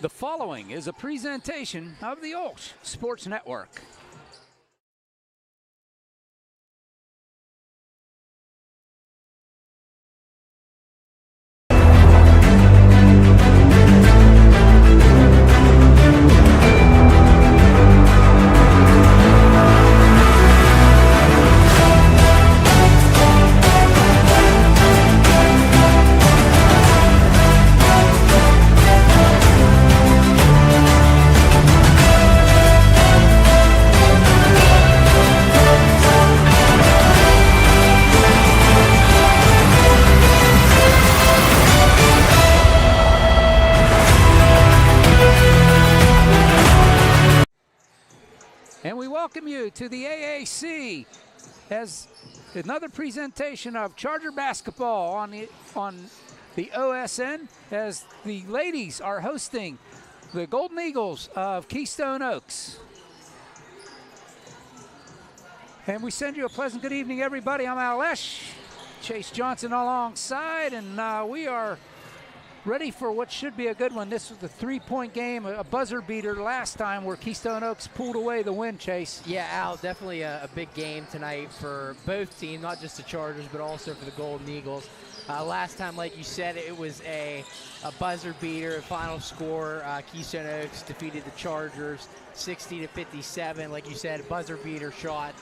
The following is a presentation of the OLSH Sports Network. And we welcome you to the AAC as another presentation of Charger basketball on the OSN, as the ladies are hosting the Golden Eagles of Keystone Oaks. And we send you a pleasant good evening, everybody. I'm OLSH, Chase Johnson alongside, and we are ready for what should be a good one. This was a three-point game, a buzzer beater last time where Keystone Oaks pulled away the win, Chase. Yeah, Al, definitely a big game tonight for both teams, not just the Chargers, but also for the Golden Eagles. Last time, like you said, it was a buzzer beater. Final score, Keystone Oaks defeated the Chargers 60-57. Like you said, a buzzer beater shot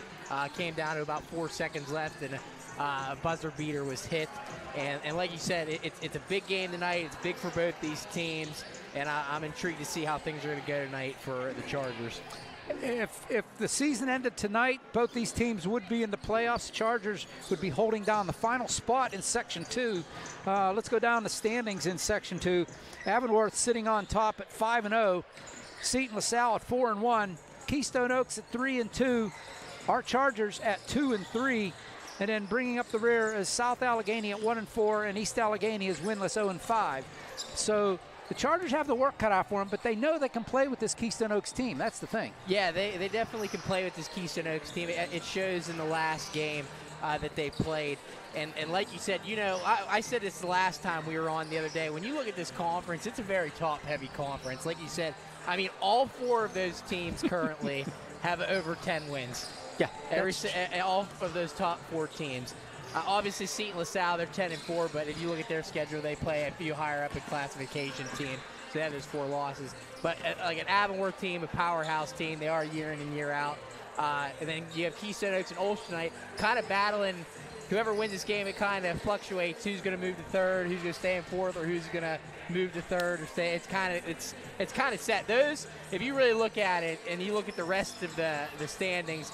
came down to about 4 seconds left, and a buzzer beater was hit. And like you said, it's a big game tonight. It's big for both these teams, and I'm intrigued to see how things are going to go tonight for the Chargers. If the season ended tonight, both these teams would be in the playoffs. Chargers would be holding down the final spot in Section 2. Let's go down the standings in Section 2. Avonworth sitting on top at 5-0. Seton LaSalle at 4-1. Keystone Oaks at 3-2. Our Chargers at 2-3. And then bringing up the rear is South Allegheny at 1-4, and East Allegheny is winless 0-5. So the Chargers have the work cut out for them, but they know they can play with this Keystone Oaks team. That's the thing. Yeah, they definitely can play with this Keystone Oaks team. It shows in the last game that they played. And like you said, you know, I said this the last time we were on the other day. When you look at this conference, it's a very top-heavy conference. Like you said, I mean, all four of those teams currently have over 10 wins. Yeah, all of those top four teams. Obviously, Seton LaSalle, they're 10-4, but if you look at their schedule, they play a few higher up in classification team, so they have those 4 losses. But like an Avonworth team, a powerhouse team, they are year in and year out. And then you have Keystone Oaks and OLSH tonight, kind of battling. Whoever wins this game, it kind of fluctuates. Who's going to move to third? Who's going to stay in fourth? Or who's going to move to third or stay? It's kind of set. Those, if you really look at it and you look at the rest of the standings,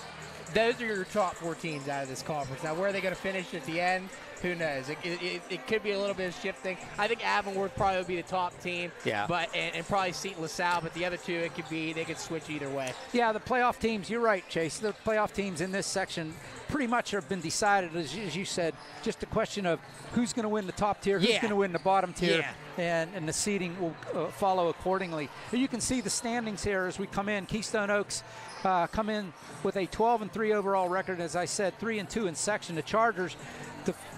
those are your top 4 teams out of this conference. Now, where are they going to finish at the end? Who knows? It could be a little bit of shifting. I think Avonworth probably would be the top team. Yeah. But and probably Seton LaSalle, but the other two, they could switch either way. Yeah, the playoff teams, you're right, Chase. The playoff teams in this section pretty much have been decided, as you said, just a question of who's going to win the top tier, who's going to win the bottom tier, and the seeding will follow accordingly. You can see the standings here as we come in. Keystone Oaks come in with a 12-3 overall record, as I said, 3-2 in section. The Chargers,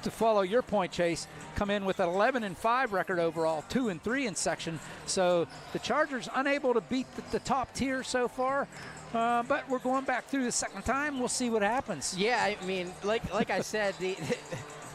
to follow your point, Chase, come in with an 11-5 record overall, 2-3 in section. So the Chargers unable to beat the top tier so far. But we're going back through the second time. We'll see what happens. Yeah, I mean, like I said,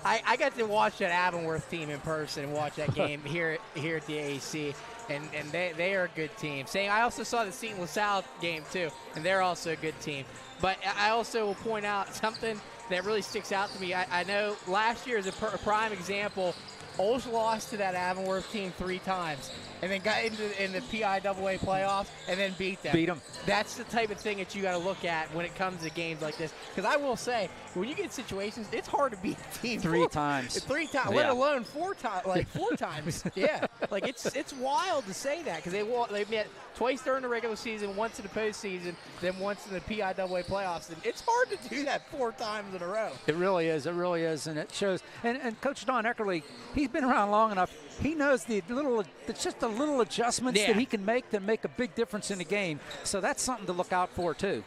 I got to watch that Avonworth team in person and watch that game here at the AAC, and they are a good team. I also saw the Seton LaSalle game too, and they're also a good team. But I also will point out something that really sticks out to me. I know last year is a prime example. OLSH lost to that Avonworth team 3 times and then got in the PIAA playoffs and then beat them. Beat them. That's the type of thing that you got to look at when it comes to games like this. Because I will say, when you get situations, it's hard to beat a team 3 times. 3 times, let alone 4 times. Like 4 times. Yeah, like it's wild to say that because they met twice during the regular season, once in the postseason, then once in the PIAA playoffs. And it's hard to do that 4 times in a row. It really is. It really is, and it shows. And Coach Don Eckerly, he's been around long enough. He knows it's just the little adjustments that he can make that make a big difference in the game. So that's something to look out for too.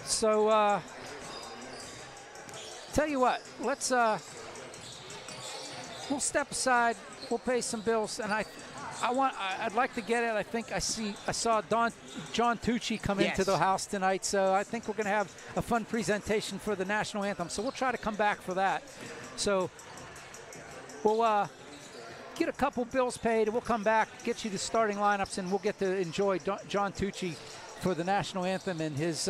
So tell you what, let's we'll step aside we'll pay some bills, and I'd like to get it. I think I saw John Tucci come into the house tonight, so I think we're going to have a fun presentation for the national anthem. So we'll try to come back for that. So we'll get a couple bills paid, and we'll come back, get you the starting lineups, and we'll get to enjoy John Tucci for the national anthem and his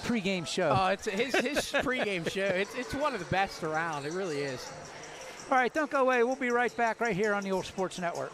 pregame show. Oh, it's his pregame show. It's one of the best around. It really is. All right, don't go away. We'll be right back right here on the OLSH Sports Network.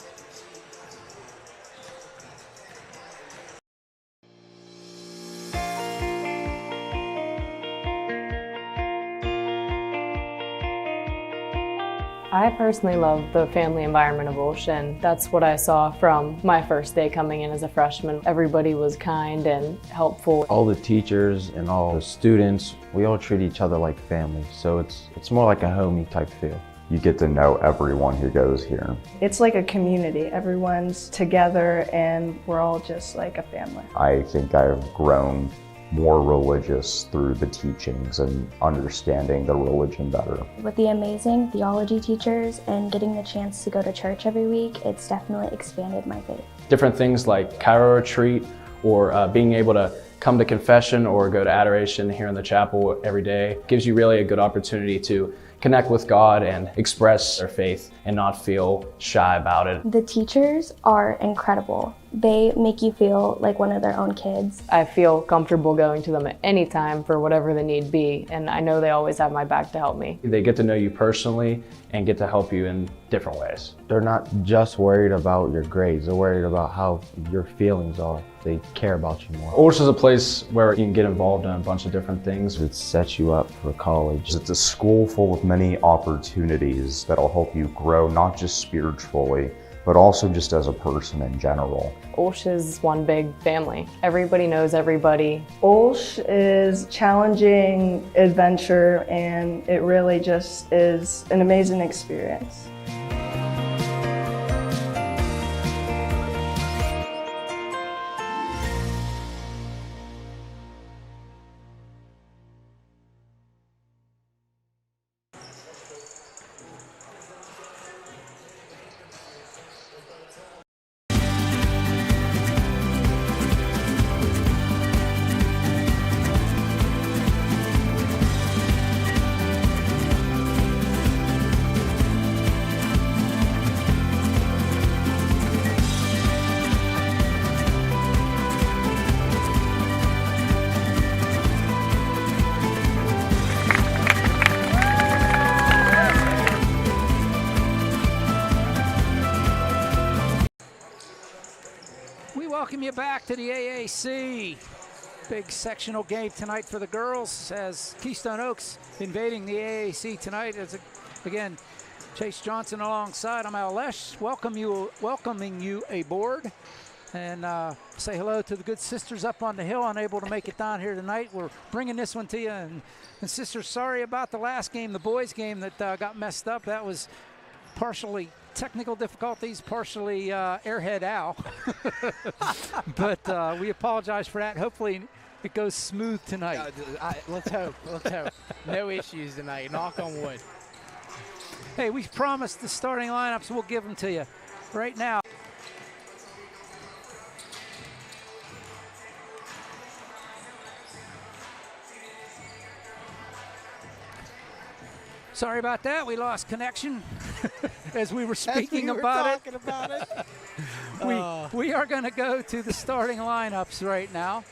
I personally love the family environment of OLSH, and that's what I saw from my first day coming in as a freshman. Everybody was kind and helpful. All the teachers and all the students, we all treat each other like family, so it's more like a homey type feel. You get to know everyone who goes here. It's like a community. Everyone's together and we're all just like a family. I think I've grown more religious through the teachings and understanding the religion better. With the amazing theology teachers and getting the chance to go to church every week, it's definitely expanded my faith. Different things like Cairo retreat or being able to come to confession or go to adoration here in the chapel every day gives you really a good opportunity to connect with God and express their faith and not feel shy about it. The teachers are incredible. They make you feel like one of their own kids. I feel comfortable going to them at any time for whatever the need be, and I know they always have my back to help me. They get to know you personally and get to help you in different ways. They're not just worried about your grades, they're worried about how your feelings are. They care about you more. OLSH is a place where you can get involved in a bunch of different things. It sets you up for college. It's a school full of many opportunities that'll help you grow, not just spiritually, but also just as a person in general. OLSH is one big family. Everybody knows everybody. OLSH is challenging adventure, and it really just is an amazing experience. Welcome you back to the AAC. Big sectional game tonight for the girls as Keystone Oaks invading the AAC tonight. As again, Chase Johnson alongside. I'm OLSH, welcoming you aboard. And say hello to the good sisters up on the hill, unable to make it down here tonight. We're bringing this one to you. And sisters, sorry about the last game, the boys game that got messed up. That was partially technical difficulties, partially airhead Al. But we apologize for that. Hopefully it goes smooth tonight. Let's hope. No issues tonight. Knock on wood. Hey, we promised the starting lineups. We'll give them to you right now. Sorry about that. We lost connection as we were speaking about it. We are going to go to the starting lineups right now.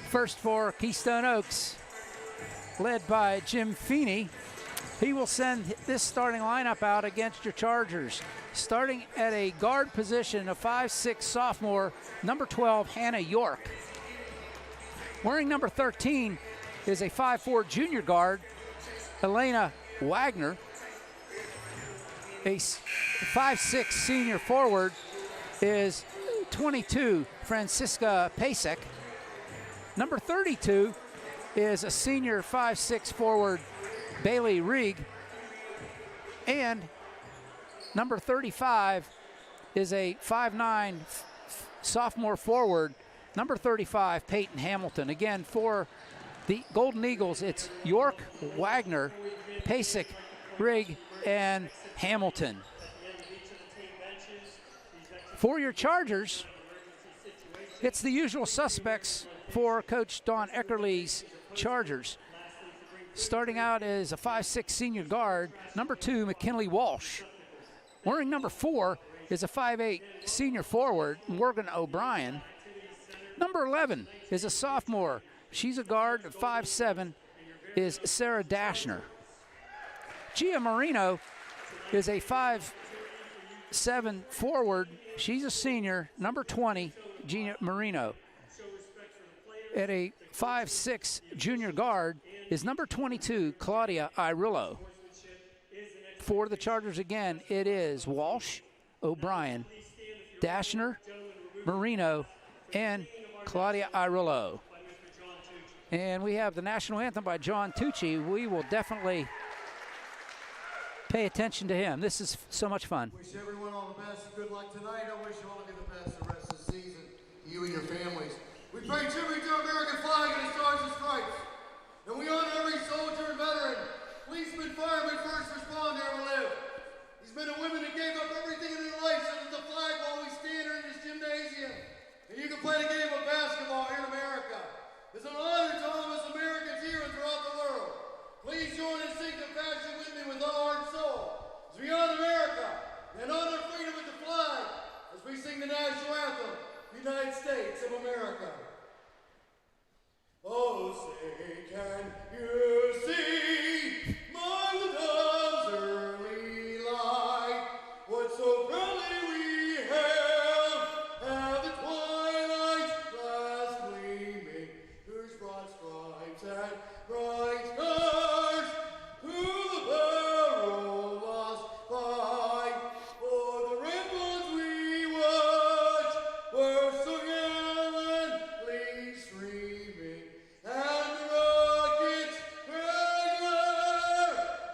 First for Keystone Oaks, led by Jim Feeney. He will send this starting lineup out against your Chargers. Starting at a guard position, a 5'6" sophomore, number 12, Hannah York. Wearing number 13 is a 5'4" junior guard, Elena Wagner. A 5'6" senior forward is 22, Francisca Pasek. Number 32 is a senior 5'6" forward, Bailey Rieg. And number 35 is a 5'9" sophomore forward, number 35, Peyton Hamilton. Again, for the Golden Eagles, it's York, Wagner, Pasek, Rieg, and Hamilton. For your Chargers, it's the usual suspects for Coach Don Eckerly's Chargers. Starting out as a 5'6" senior guard, number 2, McKinley Walsh. Wearing number 4 is a 5'8" senior forward, Morgan O'Brien. Number 11 is a sophomore. She's a guard, 5'7", is Sarah Dashner. Gia Marino is a 5'7" forward. She's a senior, number 20, Gia Marino. At a 5'6" junior guard is number 22, Claudia Irillo. For the Chargers again, it is Walsh, O'Brien, Dashner, Marino, and Claudia Irillo. And we have the national anthem by John Tucci. We will definitely pay attention to him. This is so much fun. Wish everyone all the best. Good luck tonight. I wish you all the best the rest of the season, you and your families. We pay tribute to our American flag and the Stars and Stripes. And we honor every soldier and veteran, policeman, fireman, first responder ever lived. These men and women that gave up everything in their life so that the flag will always stand here in this gymnasium. And you can play the game of basketball here in America. It's an honor to all of us Americans here and throughout the world. Please join in singing the passion with me with all heart and soul. As we honor America and honor freedom with the flag, as we sing the national anthem, United States of America. Oh, say, can you see my love's early light? What so proudly we hailed, have the twilight glass gleaming, whose broad stripes and bright stars, who the perilous fight, for the ribbons we watch were so gallantly streaming, and the rockets regular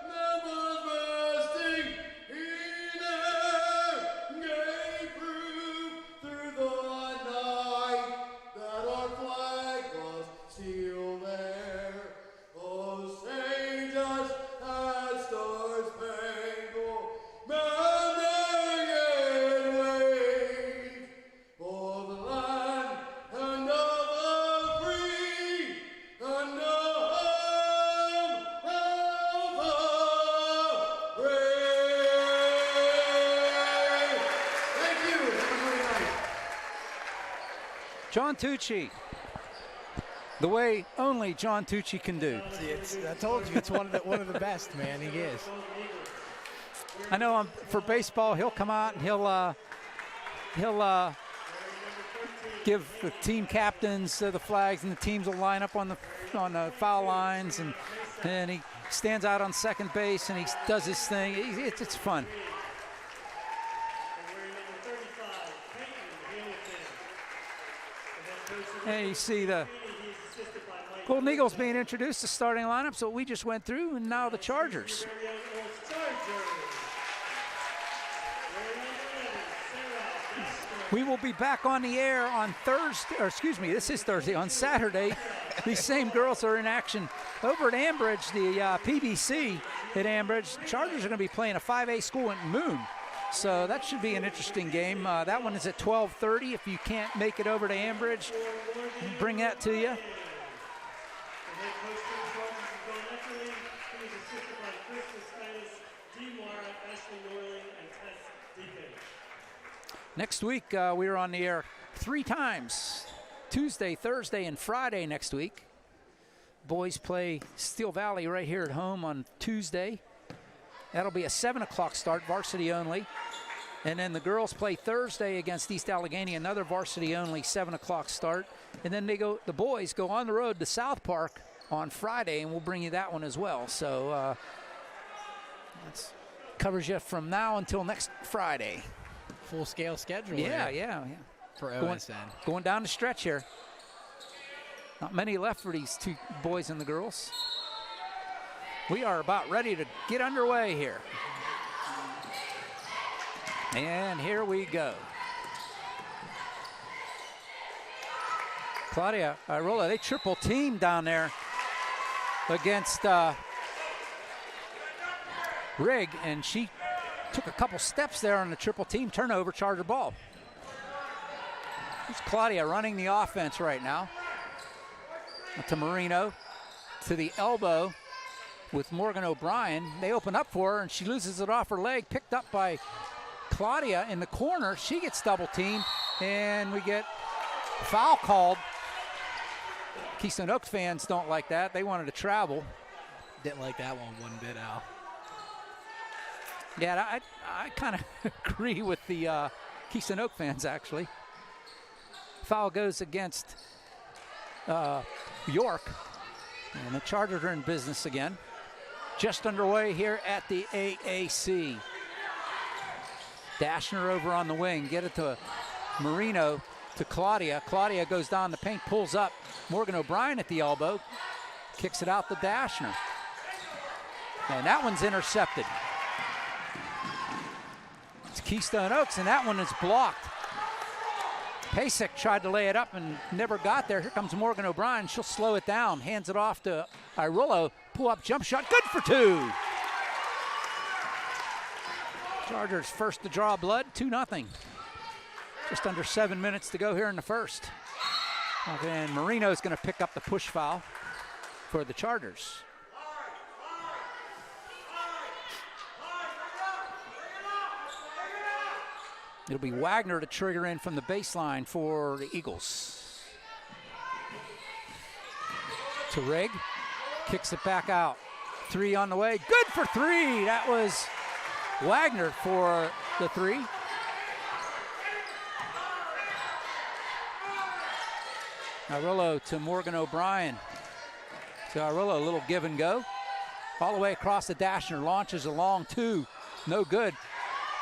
members resting in air gave proof through the night that our flag was still there. Oh, say just as stars spangled banner yet wave for the land and of the free and the home of the brave. Thank you. Have a great night. John Tucci, the way only John Tucci can do. I told you, it's one of the best, man. He is. I know for baseball, he'll come out and he'll give the team captains the flags, and the teams will line up on the foul lines, and he stands out on second base and he does his thing. It's fun. And you see the Golden Eagles being introduced, the starting lineup, so we just went through, and now the Chargers. We will be back on the air on Thursday, or excuse me, this is Thursday, on Saturday. These same girls are in action over at Ambridge, the PBC at Ambridge. Chargers are going to be playing a 5A school at Moon. So that should be an interesting game. That one is at 12:30. If you can't make it over to Ambridge, bring that to you. Next week, we are on the air 3 times. Tuesday, Thursday, and Friday next week. Boys play Steel Valley right here at home on Tuesday. That'll be a 7 o'clock start, varsity only. And then the girls play Thursday against East Allegheny, another varsity only 7 o'clock start. And then the boys go on the road to South Park on Friday, and we'll bring you that one as well. So that covers you from now until next Friday. Full-scale schedule. Yeah. For OSN. Going down the stretch here. Not many left for these 2 boys and the girls. We are about ready to get underway here. And here we go. Claudia Irola, they triple team down there against Rigg, and she took a couple steps there on the triple team turnover, Charger ball. It's Claudia running the offense right now. To Marino, to the elbow with Morgan O'Brien. They open up for her, and she loses it off her leg, picked up by Claudia in the corner. She gets double teamed, and we get foul called. Keystone Oaks fans don't like that. They wanted to travel. Didn't like that one bit, Al. Yeah, I kind of agree with the Keystone Oak fans, actually. Foul goes against York, and the Chargers are in business again. Just underway here at the AAC. Dashner over on the wing, get it to Marino, to Claudia. Claudia goes down the paint, pulls up. Morgan O'Brien at the elbow, kicks it out to Dashner. And that one's intercepted. It's Keystone Oaks, and that one is blocked. Pasek tried to lay it up and never got there. Here comes Morgan O'Brien. She'll slow it down, hands it off to Irullo. Pull-up jump shot, good for two. Chargers first to draw blood, 2-0. Just under 7 minutes to go here in the first. And Marino's going to pick up the push foul for the Chargers. It'll be Wagner to trigger in from the baseline for the Eagles. To Rigg, kicks it back out. 3 on the way, good for 3. That was Wagner for the 3. Irullo to Morgan O'Brien. To Irullo, a little give and go. All the way across the Dashner, launches a long 2, no good.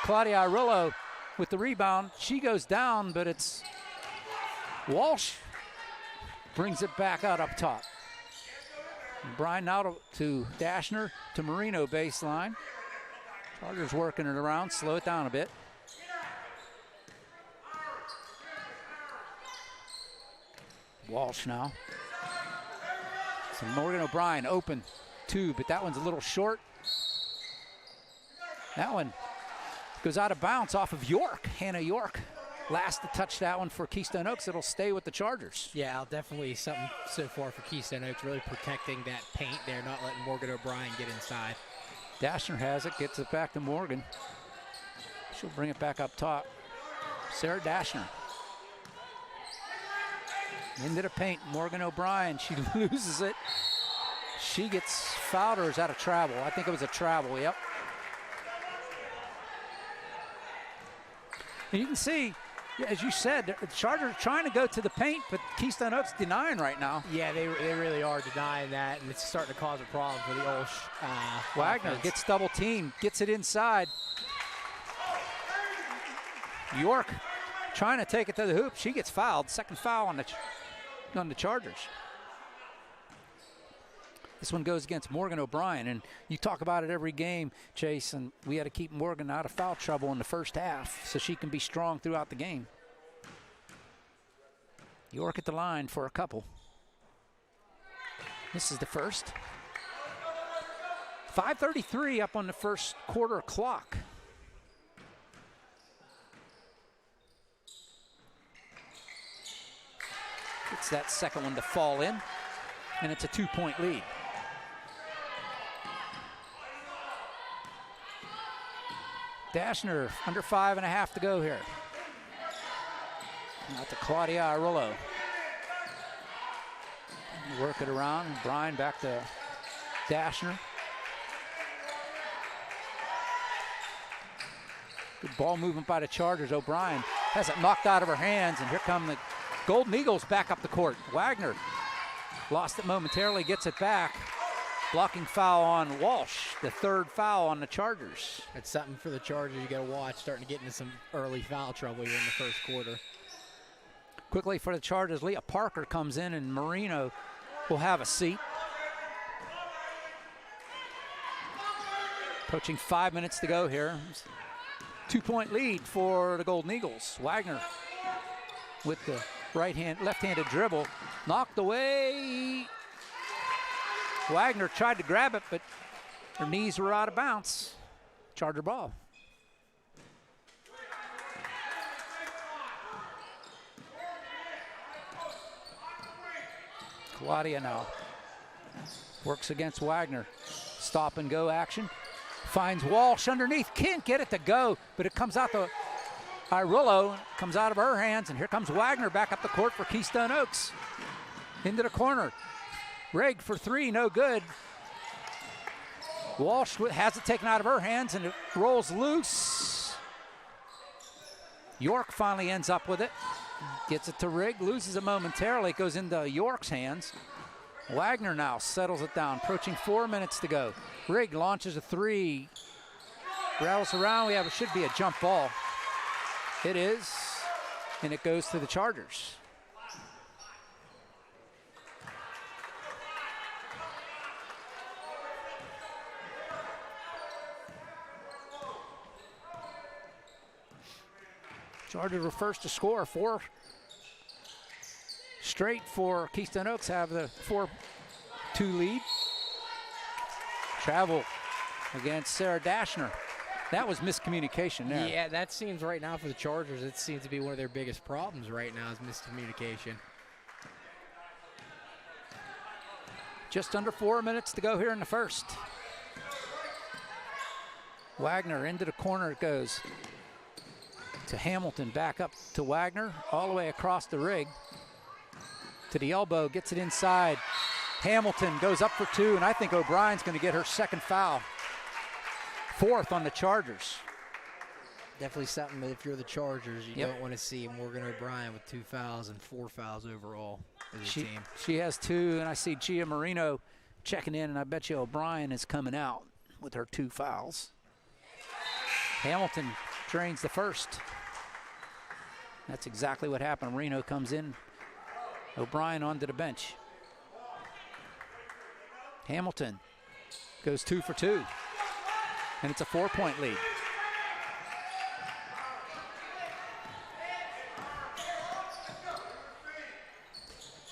Claudia Irullo with the rebound. She goes down, but it's Walsh brings it back out up top. O'Brien now to Dashner, to Marino baseline. Chargers working it around, slow it down a bit. Walsh now. So Morgan O'Brien open 2, but that one's a little short. That one goes out of bounds off of York. Hannah York last to touch that one for Keystone Oaks. It'll stay with the Chargers. Yeah, definitely something so far for Keystone Oaks, really protecting that paint there, not letting Morgan O'Brien get inside. Dashner has it, gets it back to Morgan. She'll bring it back up top. Sarah Dashner. Into the paint, Morgan O'Brien, she loses it. She gets fouled, or is that a travel? I think it was a travel, yep. And you can see, as you said, the Chargers are trying to go to the paint, but Keystone Oaks denying right now. Yeah, they really are denying that, and it's starting to cause a problem for the OLSH Wagner offense. gets double teamed, gets it inside. York trying to take it to the hoop. She gets fouled. Second foul on the Chargers. This one goes against Morgan O'Brien, and you talk about it every game, Chase, and we had to keep Morgan out of foul trouble in the first half so she can be strong throughout the game. York at the line for a couple. This is the first. 5:33 up on the first quarter clock. It's that second one to fall in, and it's a 2-point lead. Dashner, under 5.5 to go here. Out to Claudia Irullo. Work it around. Brian back to Dashner. Good ball movement by the Chargers. O'Brien has it knocked out of her hands, and here come the Golden Eagles back up the court. Wagner lost it momentarily, gets it back. Blocking foul on Walsh, the third foul on the Chargers. It's something for the Chargers you got to watch, starting to get into some early foul trouble here in the first quarter. Quickly for the Chargers, Leah Parker comes in, and Marino will have a seat. Approaching 5 minutes to go here. 2-point lead for the Golden Eagles. Wagner with the left-handed dribble, knocked away. Wagner tried to grab it, but her knees were out of bounds. Charger ball. Claudia now works against Wagner. Stop and go action. Finds Walsh underneath. Can't get it to go, but it comes out to Irillo. Comes out of her hands, and here comes Wagner back up the court for Keystone Oaks. Into the corner. Rigg for three, no good. Walsh has it taken out of her hands, and it rolls loose. York finally ends up with it. Gets it to Rigg, loses it momentarily. It goes into York's hands. Wagner now settles it down, approaching 4 minutes to go. Rigg launches a three. Rattles around, it should be a jump ball. It is, and it goes to the Chargers. Chargers were first to score. 4 straight for Keystone Oaks, have the 4-2 lead. Travel against Sarah Dashner. That was miscommunication there. Yeah, that seems right now for the Chargers, it seems to be one of their biggest problems right now is miscommunication. Just under 4 minutes to go here in the first. Wagner into the corner it goes. To Hamilton, back up to Wagner, all the way across the Rigg. To the elbow, gets it inside. Hamilton goes up for two, and I think O'Brien's going to get her second foul. 4th on the Chargers. Definitely something that if you're the Chargers, you don't want to see Morgan O'Brien with 2 fouls and 4 fouls overall as a team. She has 2, and I see Gia Marino checking in, and I bet you O'Brien is coming out with her 2 fouls. Hamilton drains the first. That's exactly what happened. Marino comes in. O'Brien onto the bench. Hamilton goes 2 for 2. And it's a 4-point lead.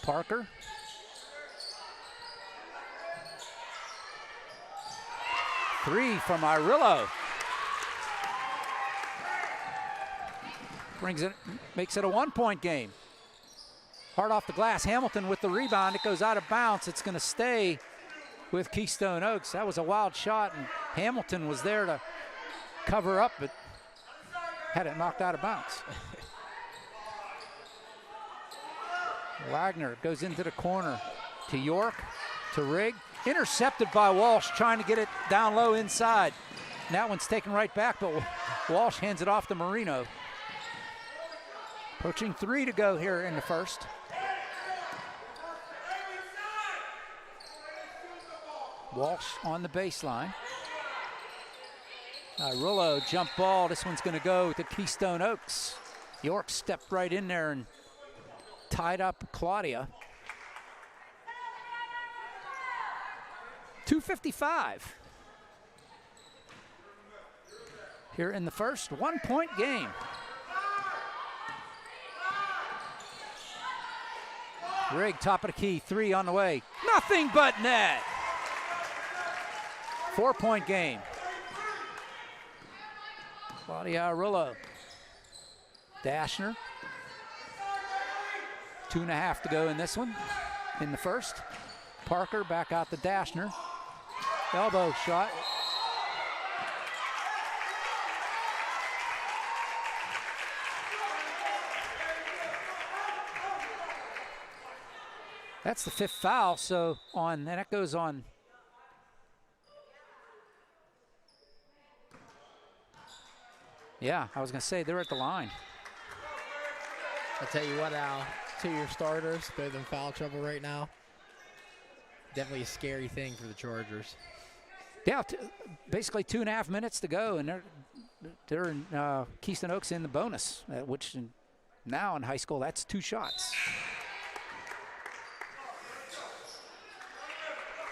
Parker. Three from Irillo. Makes it a 1-point game. Hard off the glass. Hamilton with the rebound. It goes out of bounds. It's going to stay with Keystone Oaks. That was a wild shot, and Hamilton was there to cover up, but had it knocked out of bounds. Wagner goes into the corner to York, to Rigg. Intercepted by Walsh, trying to get it down low inside. And that one's taken right back, but Walsh hands it off to Marino. Approaching 3 to go here in the first. Walsh on the baseline. Irillo jump ball. This one's going to go to Keystone Oaks. York stepped right in there and tied up Claudia. 2:55 here in the first. 1-point game. Rigg, top of the key, 3 on the way. Nothing but net. 4-point game. Claudia Irillo. Dashner. 2.5 to go in this one, in the first. Parker back out to Dashner. Elbow shot. That's the 5th foul, so and that goes on. Yeah, I was going to say they're at the line. I'll tell you what, Al, 2 of your starters, both in foul trouble right now. Definitely a scary thing for the Chargers. Yeah, basically 2.5 minutes to go, and they're in Keystone Oaks in the bonus, which now in high school, that's 2 shots.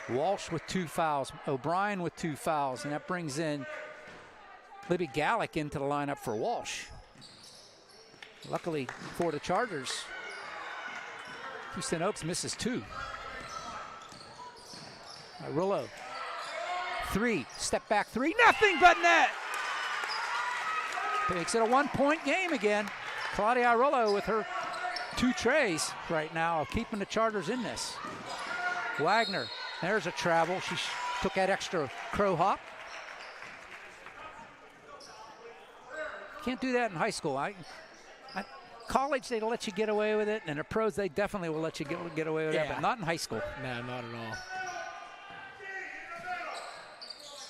Walsh with 2 fouls, O'Brien with 2 fouls, and that brings in Libby Gallick into the lineup for Walsh. Luckily for the Chargers, Keystone Oaks misses 2. Irillo, 3, step back 3, nothing but net. Makes it a 1-point game again. Claudia Irillo with her 2 trays right now, keeping the Chargers in this. Wagner, there's a travel. She took that extra crow hop. Can't do that in high school. College, they'll let you get away with it, and the pros, they definitely will let you get away with that, but not in high school. No, not at all.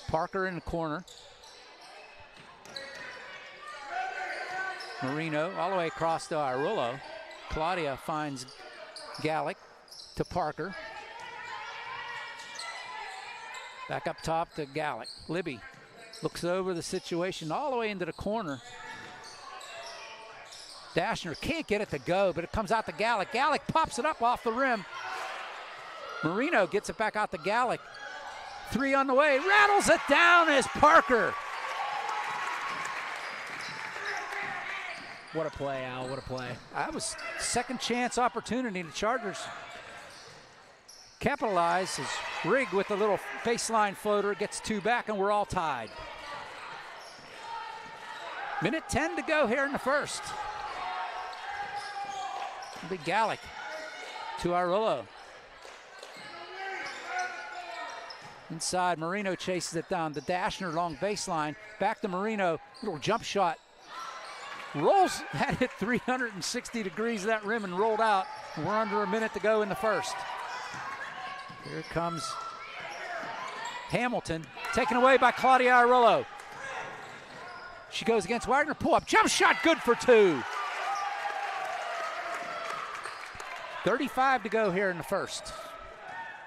Parker in the corner. Marino all the way across to Irullo. Claudia finds Gallick to Parker. Back up top to Gallick. Libby looks over the situation all the way into the corner. Dashner can't get it to go, but it comes out to Gallick. Gallick pops it up off the rim. Marino gets it back out to Gallick. 3 on the way, rattles it down as Parker. What a play, Al, what a play. That was second chance opportunity. The Chargers capitalize as Rigg with the little baseline floater gets 2 back, and we're all tied. Minute 10 to go here in the first. Big Gallick to Irullo. Inside, Marino chases it down to Dashner, long baseline. Back to Marino, little jump shot. Rolls, had hit 360 degrees of that rim and rolled out. We're under a minute to go in the first. Here comes Hamilton, taken away by Claudia Irullo. She goes against Wagner, pull up, jump shot, good for 2. 35 to go here in the first.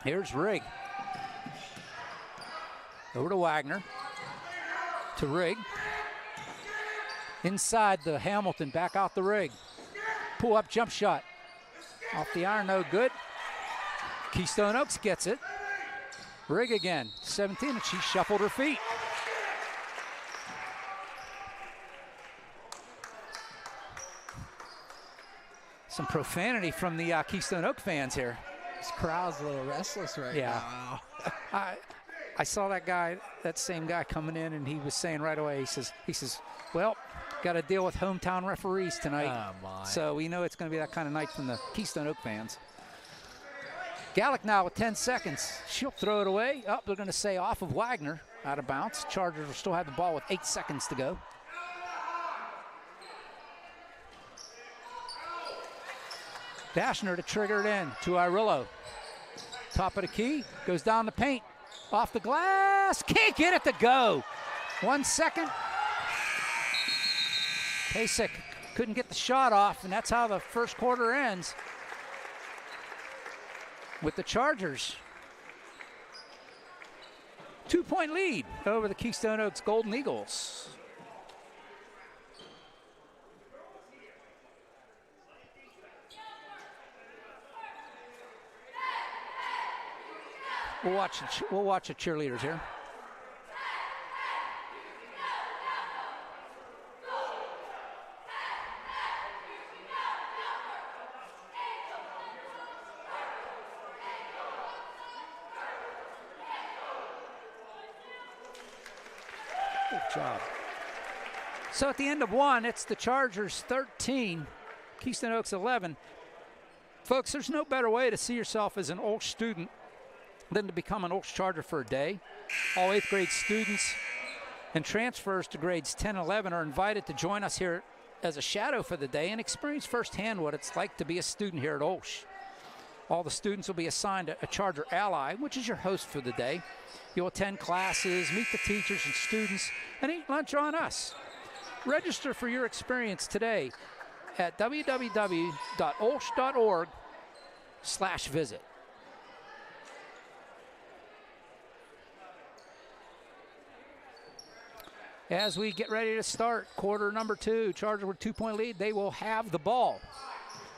Here's Rigg. Over to Wagner. To Rigg. Inside the Hamilton, back out the Rigg. Pull up jump shot. Off the iron, no good. Keystone Oaks gets it. Rigg again, 17, and she shuffled her feet. Some profanity from the Keystone Oak fans here. This crowd's a little restless right now. I saw that guy, that same guy coming in, and he was saying right away, he says, well, got to deal with hometown referees tonight. Oh, my. So we know it's going to be that kind of night from the Keystone Oak fans. Gallick now with 10 seconds. She'll throw it away. Oh, they're going to say off of Wagner, out of bounds. Chargers will still have the ball with 8 seconds to go. Dashner to trigger it in to Irullo. Top of the key, goes down the paint. Off the glass, can't get it to go. 1 second. Pasek couldn't get the shot off, and that's how the first quarter ends with the Chargers. 2-point lead over the Keystone Oaks Golden Eagles. We'll watch the cheerleaders here. Good job. So at the end of 1, it's the Chargers 13, Keystone Oaks 11. Folks, there's no better way to see yourself as an OLSH student than to become an OLSH Charger for a day. All 8th grade students and transfers to grades 10 and 11 are invited to join us here as a shadow for the day and experience firsthand what it's like to be a student here at OLSH. All the students will be assigned a Charger ally, which is your host for the day. You'll attend classes, meet the teachers and students, and eat lunch on us. Register for your experience today at www.olsh.org/visit. As we get ready to start quarter number 2, Chargers with 2-point lead. They will have the ball.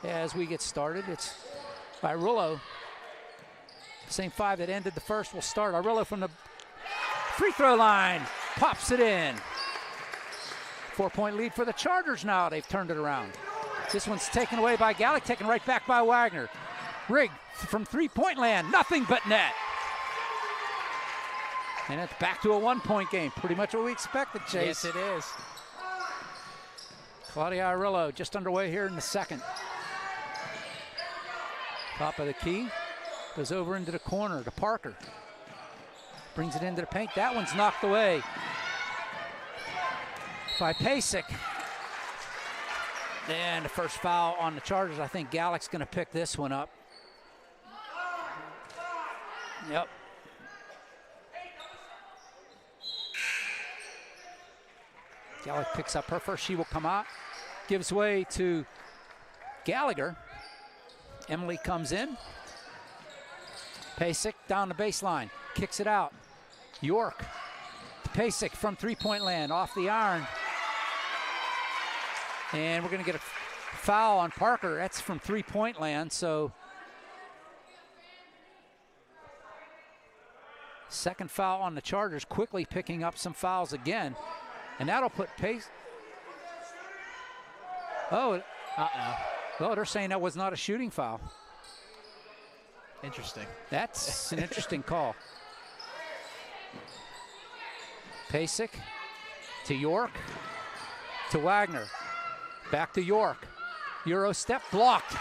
As we get started, it's Irullo. Same 5 that ended the first will start. Irullo from the free throw line, pops it in. 4-point lead for the Chargers now. They've turned it around. This one's taken away by Gallick, taken right back by Wagner. Rigg from 3-point land, nothing but net. And it's back to a 1-point game. Pretty much what we expected, Chase. Yes, it is. Claudia Irullo just underway here in the second. Top of the key. Goes over into the corner to Parker. Brings it into the paint. That one's knocked away by Pasek. And the first foul on the Chargers. I think Gallick's going to pick this one up. Yep. Gallick picks up her first. She will come out. Gives way to Gallagher. Emily comes in. Pasek down the baseline. Kicks it out. York. Pasek from three-point land. Off the iron. And we're going to get a foul on Parker. That's from three-point land, so second foul on the Chargers, quickly picking up some fouls again. And that'll put Pace. Oh, well, they're saying that was not a shooting foul. Interesting. That's an interesting call. Pasek to York to Wagner. Back to York. Euro step blocked.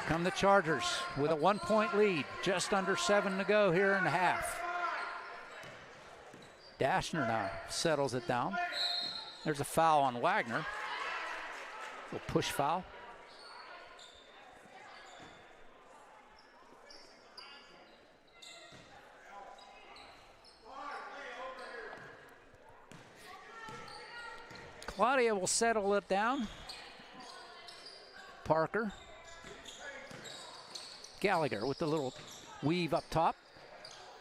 Come the Chargers with a 1-point lead. Just under 7 to go here in the half. Dashner now settles it down. There's a foul on Wagner. A little push foul. Claudia will settle it down. Parker. Gallagher with the little weave up top.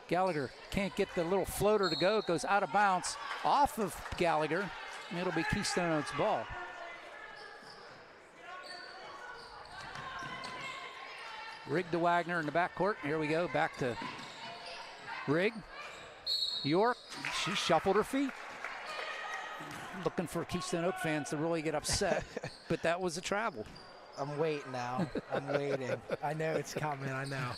Gallagher can't get the little floater to go. It goes out of bounds off of Gallagher. And it'll be Keystone Oaks ball. Rigg to Wagner in the backcourt. Here we go, back to Rigg. York, she shuffled her feet. Looking for Keystone Oak fans to really get upset, but that was a travel. I'm waiting now. I'm waiting. I know it's coming. I know.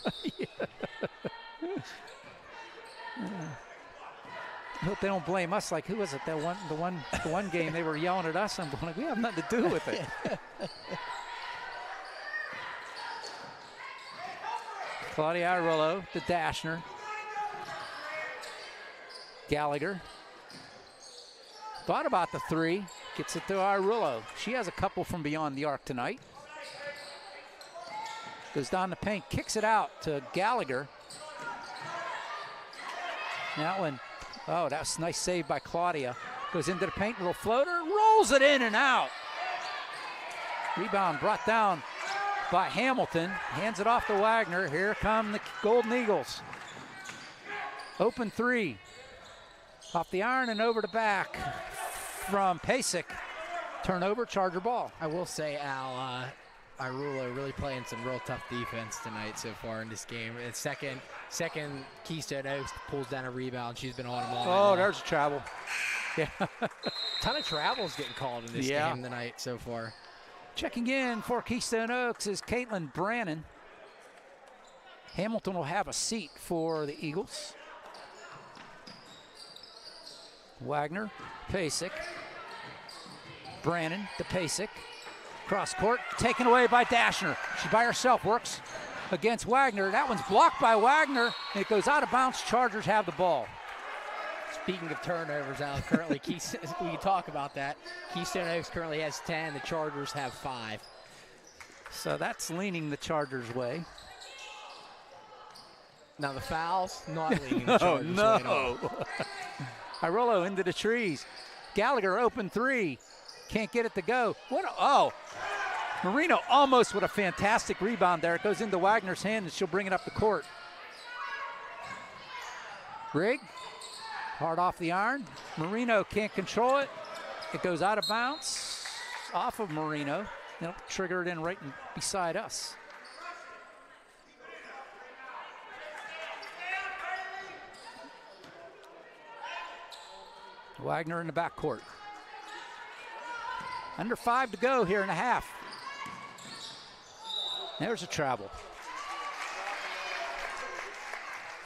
I hope they don't blame us. Like, who was it? The one game they were yelling at us. I'm going, like, we have nothing to do with it. Claudia Arillo to Dashner. Gallagher. Thought about the three. Gets it to Arillo. She has a couple from beyond the arc tonight. Goes down the paint. Kicks it out to Gallagher. That one, oh, that was a nice save by Claudia. Goes into the paint, little floater, rolls it in and out. Rebound brought down by Hamilton. Hands it off to Wagner. Here come the Golden Eagles. Open three. Off the iron and over the back from Pasek. Turnover, Charger ball. I will say, Al, Arulo really playing some real tough defense tonight so far in this game. It's second Keystone Oaks pulls down a rebound. She's been on him all night. Oh, there's a travel. Yeah. Ton of travels getting called in this game tonight so far. Checking in for Keystone Oaks is Caitlin Brannon. Hamilton will have a seat for the Eagles. Wagner, Pasek. Brannon to Pasek. Cross court, taken away by Dashner. She's by herself, works against Wagner. That one's blocked by Wagner. It goes out of bounds. Chargers have the ball. Speaking of turnovers, Al, currently, we can talk about that. Keystone Oaks currently has 10. The Chargers have 5. So that's leaning the Chargers' way. Now the fouls, not leaning the Chargers' way at all. Arillo into the trees. Gallagher open three. Can't get it to go. Marino almost with a fantastic rebound there. It goes into Wagner's hand and she'll bring it up the court. Rigg, hard off the iron. Marino can't control it. It goes out of bounds off of Marino. They'll trigger it in right beside us. Wagner in the backcourt. Under 5 to go here in the half. There's a travel.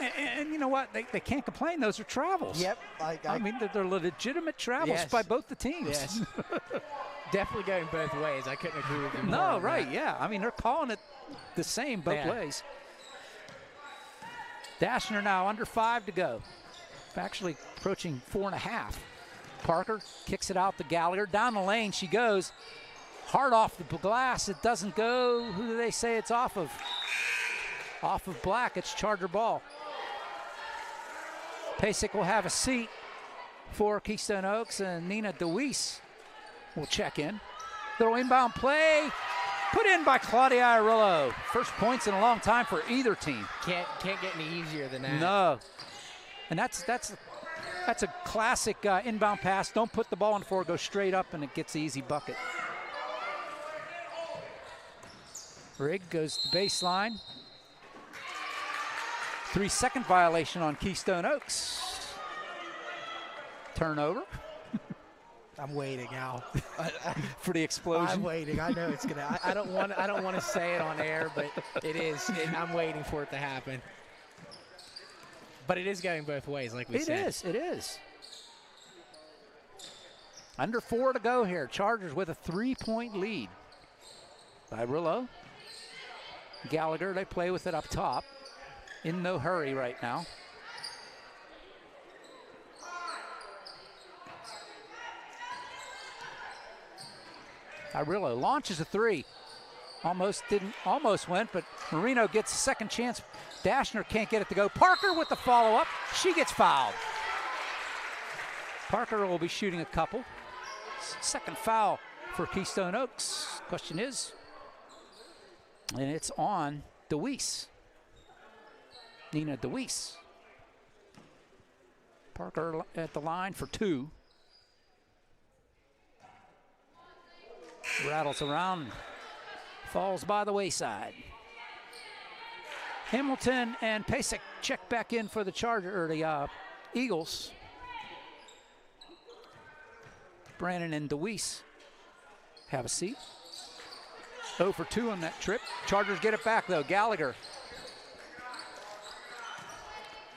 And you know what? They can't complain. Those are travels. Yep. I mean, they're legitimate travels by both the teams. Yes. definitely going both ways. I couldn't agree with you more. No, right, yeah. I mean, they're calling it the same both ways. Dashner now under 5 to go. Actually approaching 4.5. Parker kicks it out to Gallagher. Down the lane she goes. Hard off the glass. It doesn't go. Who do they say it's off of? Off of Black. It's Charger ball. Pasek will have a seat for Keystone Oaks, and Nina DeWeese will check in. Little inbound play. Put in by Claudia Irillo. First points in a long time for either team. Can't get any easier than that. No. And that's a classic inbound pass. Don't put the ball on the floor, go straight up, and it gets the easy bucket. Rigg goes to baseline. 3-second violation on Keystone Oaks. Turnover. I'm waiting, Al. For the explosion. I'm waiting. I know it's gonna. I don't want to say it on air, but it is. I'm waiting for it to happen. But it is going both ways, like we said. It is. Under 4 to go here. Chargers with a 3-point lead. Irillo. Gallagher, they play with it up top. In no hurry right now. Irillo launches a 3. Almost went, but Marino gets a second chance. Dashner can't get it to go. Parker with the follow-up. She gets fouled. Parker will be shooting a couple. Second foul for Keystone Oaks. Question is, and it's on DeWeese. Nina DeWeese. Parker at the line for 2. Rattles around, falls by the wayside. Hamilton and Pasek check back in for the the Eagles. Brannon and DeWeese have a seat. 0 for 2 on that trip. Chargers get it back though. Gallagher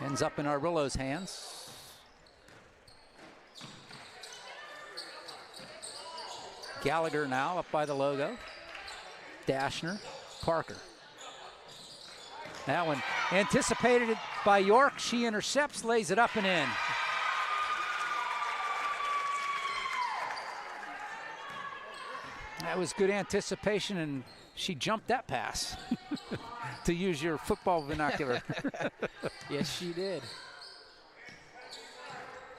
ends up in Irillo's hands. Gallagher now up by the logo. Dashner, Parker. That one anticipated by York. She intercepts, lays it up and in. That was good anticipation, and she jumped that pass, to use your football vernacular. Yes, she did.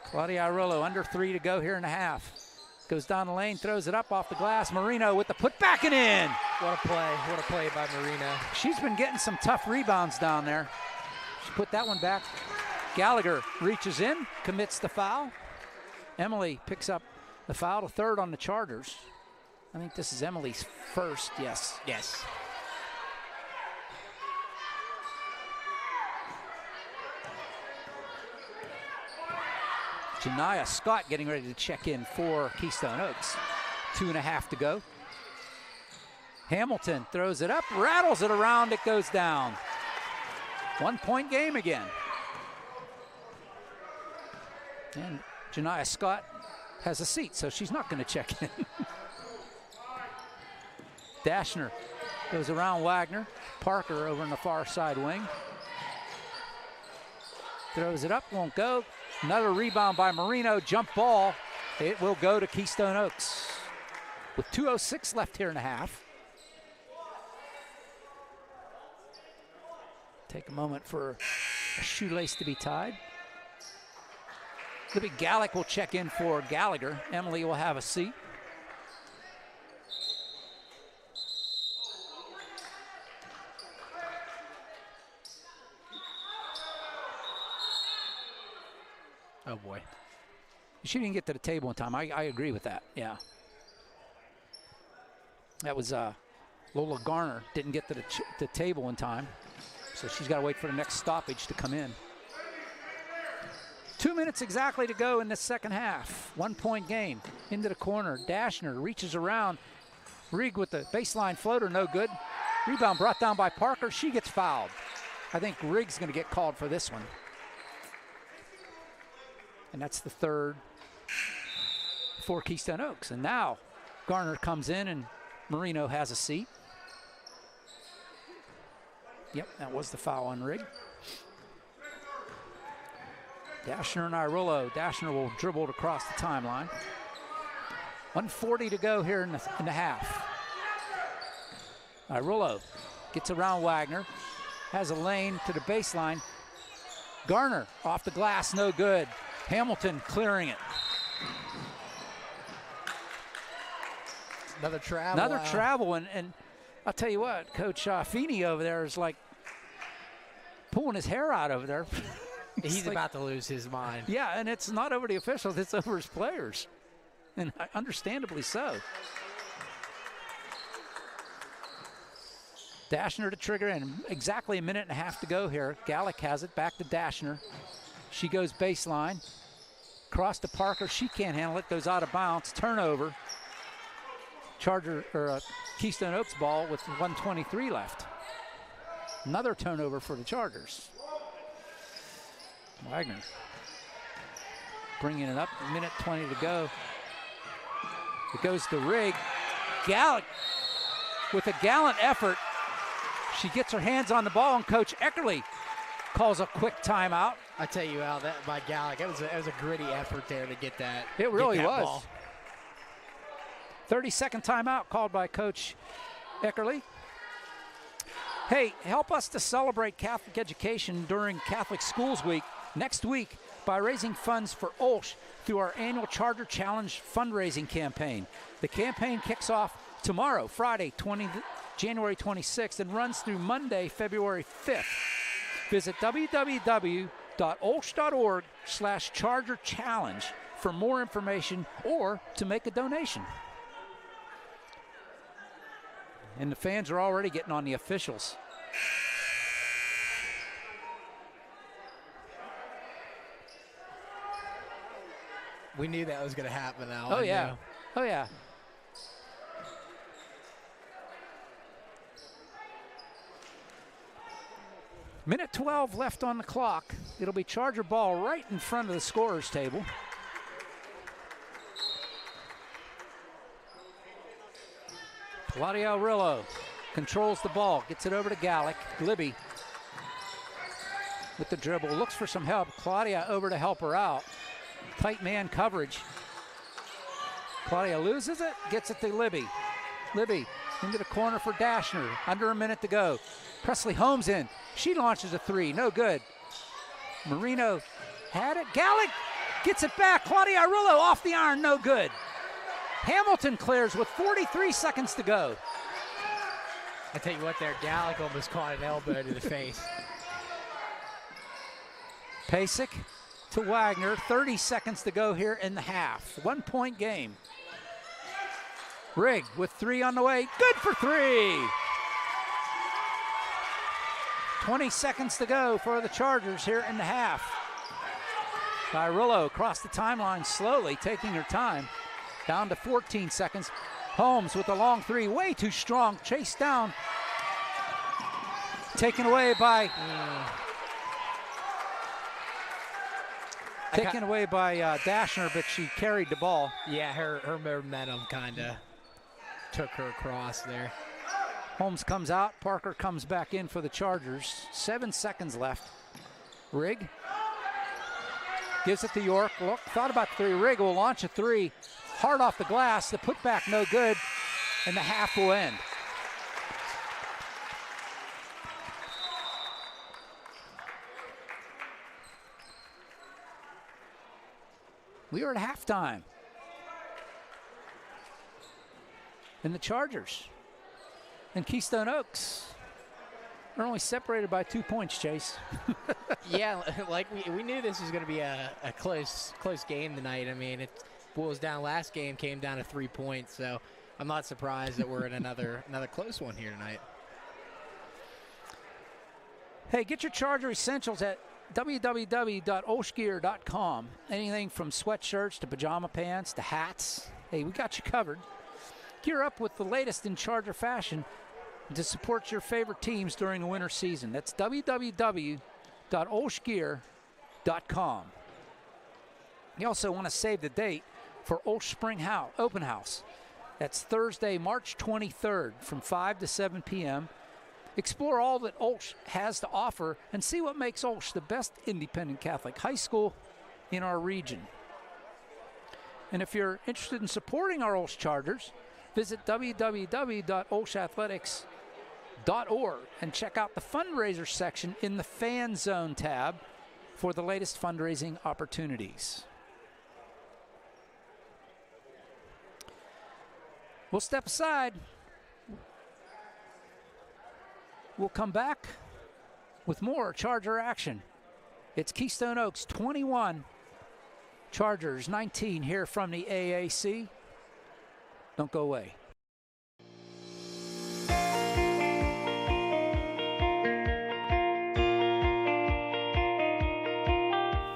Claudia Irillo, under 3 to go here in the half. Goes down the lane, throws it up off the glass. Marino with the putback and in. What a play. What a play by Marino. She's been getting some tough rebounds down there. She put that one back. Gallagher reaches in, commits the foul. Emily picks up the foul to 3rd on the Chargers. I think this is Emily's first, yes. Yes. Janiyah Scott getting ready to check in for Keystone Oaks. 2.5 to go. Hamilton throws it up, rattles it around, it goes down. 1-point game again. And Janiyah Scott has a seat, so she's not going to check in. Dashner goes around Wagner. Parker over in the far side wing. Throws it up, won't go. Another rebound by Marino, jump ball. It will go to Keystone Oaks. With 2:06 left here in the half. Take a moment for a shoelace to be tied. Libby Gallick will check in for Gallagher. Emily will have a seat. Oh boy. She didn't get to the table in time. I agree with that, yeah. That was Lola Garner didn't get to the table in time. So she's got to wait for the next stoppage to come in. 2 minutes exactly to go in the second half. 1-point game. Into the corner. Dashner reaches around. Rigg with the baseline floater, no good. Rebound brought down by Parker. She gets fouled. I think Rigg's going to get called for this one. And that's the 3rd for Keystone Oaks. And now Garner comes in, and Marino has a seat. Yep, that was the foul on Rigg. Dashner and Irillo. Dashner will dribble it across the timeline. 1:40 to go here in the half. Irillo gets around Wagner. Has a lane to the baseline. Garner off the glass, no good. Hamilton clearing it. Another travel. Another travel, and I'll tell you what, Coach Feeney over there is like pulling his hair out over there. He's like, about to lose his mind. Yeah, and it's not over the officials, it's over his players. And understandably so. Dashner to trigger in. Exactly a minute and a half to go here. Gallick has it back to Dashner. She goes baseline. Cross to Parker. She can't handle it. Goes out of bounds. Turnover. Keystone Oaks ball with 1:23 left. Another turnover for the Chargers. Wagner bringing it up. Minute 20 to go. It goes to Rigg. Gallick with a gallant effort. She gets her hands on the ball, and Coach Eckerly calls a quick timeout. I tell you, Al, that by Gallick, it was a gritty effort there to get that. It really was. Ball. 30-second timeout called by Coach Eckerly. Hey, help us to celebrate Catholic education during Catholic Schools Week next week by raising funds for OLSH through our annual Charter Challenge fundraising campaign. The campaign kicks off tomorrow, Friday, January 26th, and runs through Monday, February 5th. Visit www.olsh.org/charterchallenge for more information or to make a donation. And the fans are already getting on the officials. We knew that was going to happen, Al. Oh, yeah. Oh, yeah. Minute 12 left on the clock. It'll be Charger ball right in front of the scorer's table. Claudia Arillo controls the ball, gets it over to Gallick. Libby with the dribble, looks for some help. Claudia over to help her out. Tight man coverage. Claudia loses it, gets it to Libby. Libby into the corner for Dashner. Under a minute to go. Presley Holmes in. She launches a three, no good. Marino had it. Gallick gets it back. Claudia Arillo off the iron, no good. Hamilton clears with 43 seconds to go. I tell you what there, Gallick almost caught an elbow to the face. Pasek to Wagner, 30 seconds to go here in the half. 1 point game. Rigg with three on the way, good for three. 20 seconds to go for the Chargers here in the half. Arillo across the timeline slowly, taking her time. Down to 14 seconds. Holmes with a long three, way too strong, chased down. Taken away by Dashner, but she carried the ball. Yeah, her momentum kind of took her across there. Holmes comes out, Parker comes back in for the Chargers. 7 seconds left. Rigg gives it to York. Look, thought about three. Rigg will launch a three. Hard off the glass. The putback no good, and the half will end. We are at halftime. And the Chargers and Keystone Oaks are only separated by 2 points, Chase. Yeah, like we knew this was going to be a close game tonight. I mean, it boils down. Last game came down to 3 points, so I'm not surprised that we're in another close one here tonight. Hey, get your Charger essentials at www.olshgear.com. Anything from sweatshirts to pajama pants to hats. Hey, we got you covered. Gear up with the latest in Charger fashion to support your favorite teams during the winter season. That's www.olshgear.com. You also want to save the date for OLSH Spring Open House. That's Thursday, March 23rd from 5 to 7 p.m. Explore all that OLSH has to offer and see what makes OLSH the best independent Catholic high school in our region. And if you're interested in supporting our OLSH Chargers, visit www.olshathletics.org and check out the fundraiser section in the Fan Zone tab for the latest fundraising opportunities. We'll step aside. We'll come back with more Charger action. It's Keystone Oaks 21, Chargers 19 here from the AAC. Don't go away.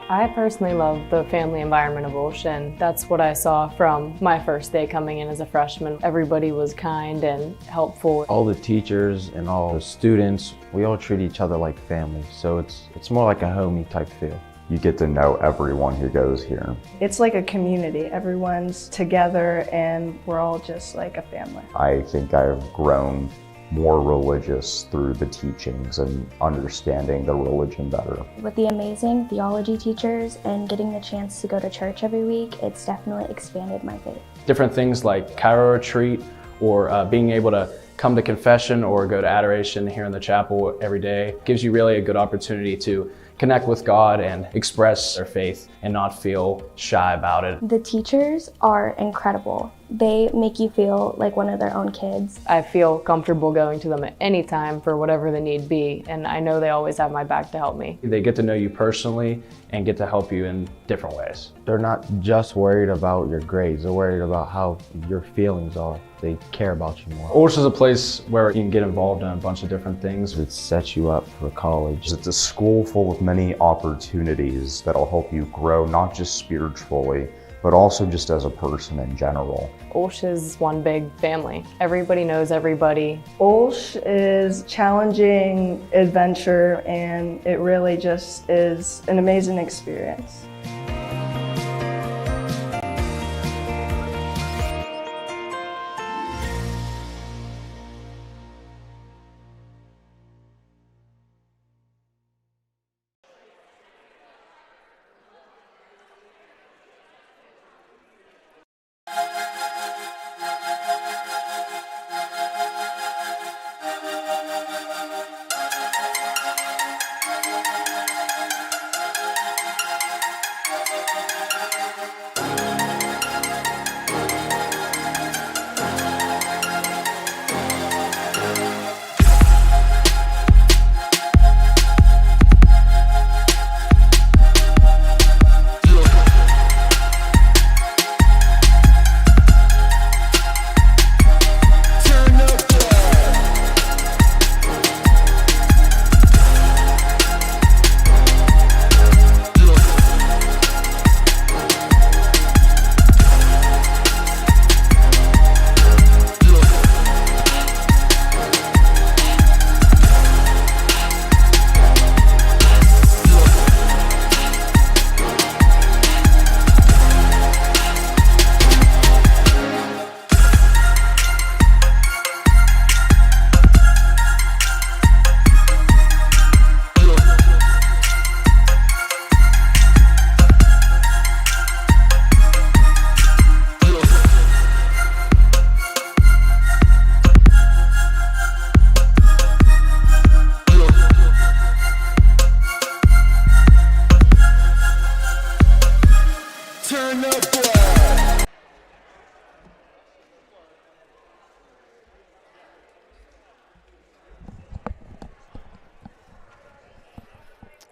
I personally love the family environment of OLSH, and that's what I saw from my first day coming in as a freshman. Everybody was kind and helpful. All the teachers and all the students, we all treat each other like family, so it's more like a homey type feel. You get to know everyone who goes here. It's like a community. Everyone's together and we're all just like a family. I think I've grown more religious through the teachings and understanding the religion better. With the amazing theology teachers and getting the chance to go to church every week, it's definitely expanded my faith. Different things like Cairo retreat or being able to come to confession or go to adoration here in the chapel every day gives you really a good opportunity to connect with God and express their faith and not feel shy about it. The teachers are incredible. They make you feel like one of their own kids. I feel comfortable going to them at any time for whatever the need be, and I know they always have my back to help me. They get to know you personally and get to help you in different ways. They're not just worried about your grades, they're worried about how your feelings are. They care about you more. OLSH is a place where you can get involved in a bunch of different things. It sets you up for college. It's a school full of many opportunities that'll help you grow, not just spiritually, but also just as a person in general. OLSH is one big family. Everybody knows everybody. OLSH is challenging adventure, and it really just is an amazing experience.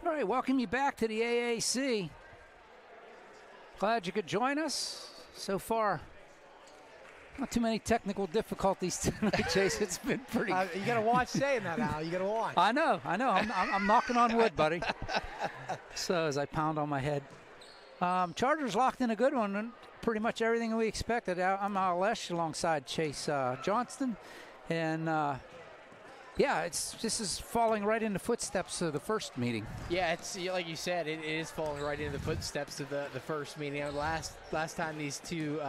All right, welcome you back to the AAC. Glad you could join us. So far, not too many technical difficulties tonight, Chase. It's been pretty. You got to watch saying that, Al. You got to watch. I know. I'm knocking on wood, buddy. So as I pound on my head. Chargers locked in a good one, and pretty much everything we expected. I'm OLSH alongside Chase Johnston, and yeah, this is falling right in the footsteps of the first meeting. Yeah, it's like you said, it is falling right into the footsteps of the first meeting. Last time these two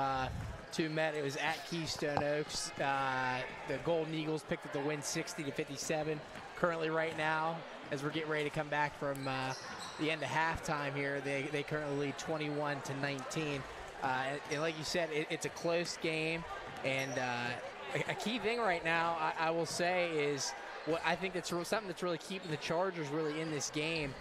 two met. It was at Keystone Oaks. The Golden Eagles picked up the win 60-57. Currently right now, as we're getting ready to come back from the end of halftime here, they currently lead 21-19. And like you said, it's a close game. And a key thing right now, I will say, is what I think that's something that's really keeping the Chargers really in this game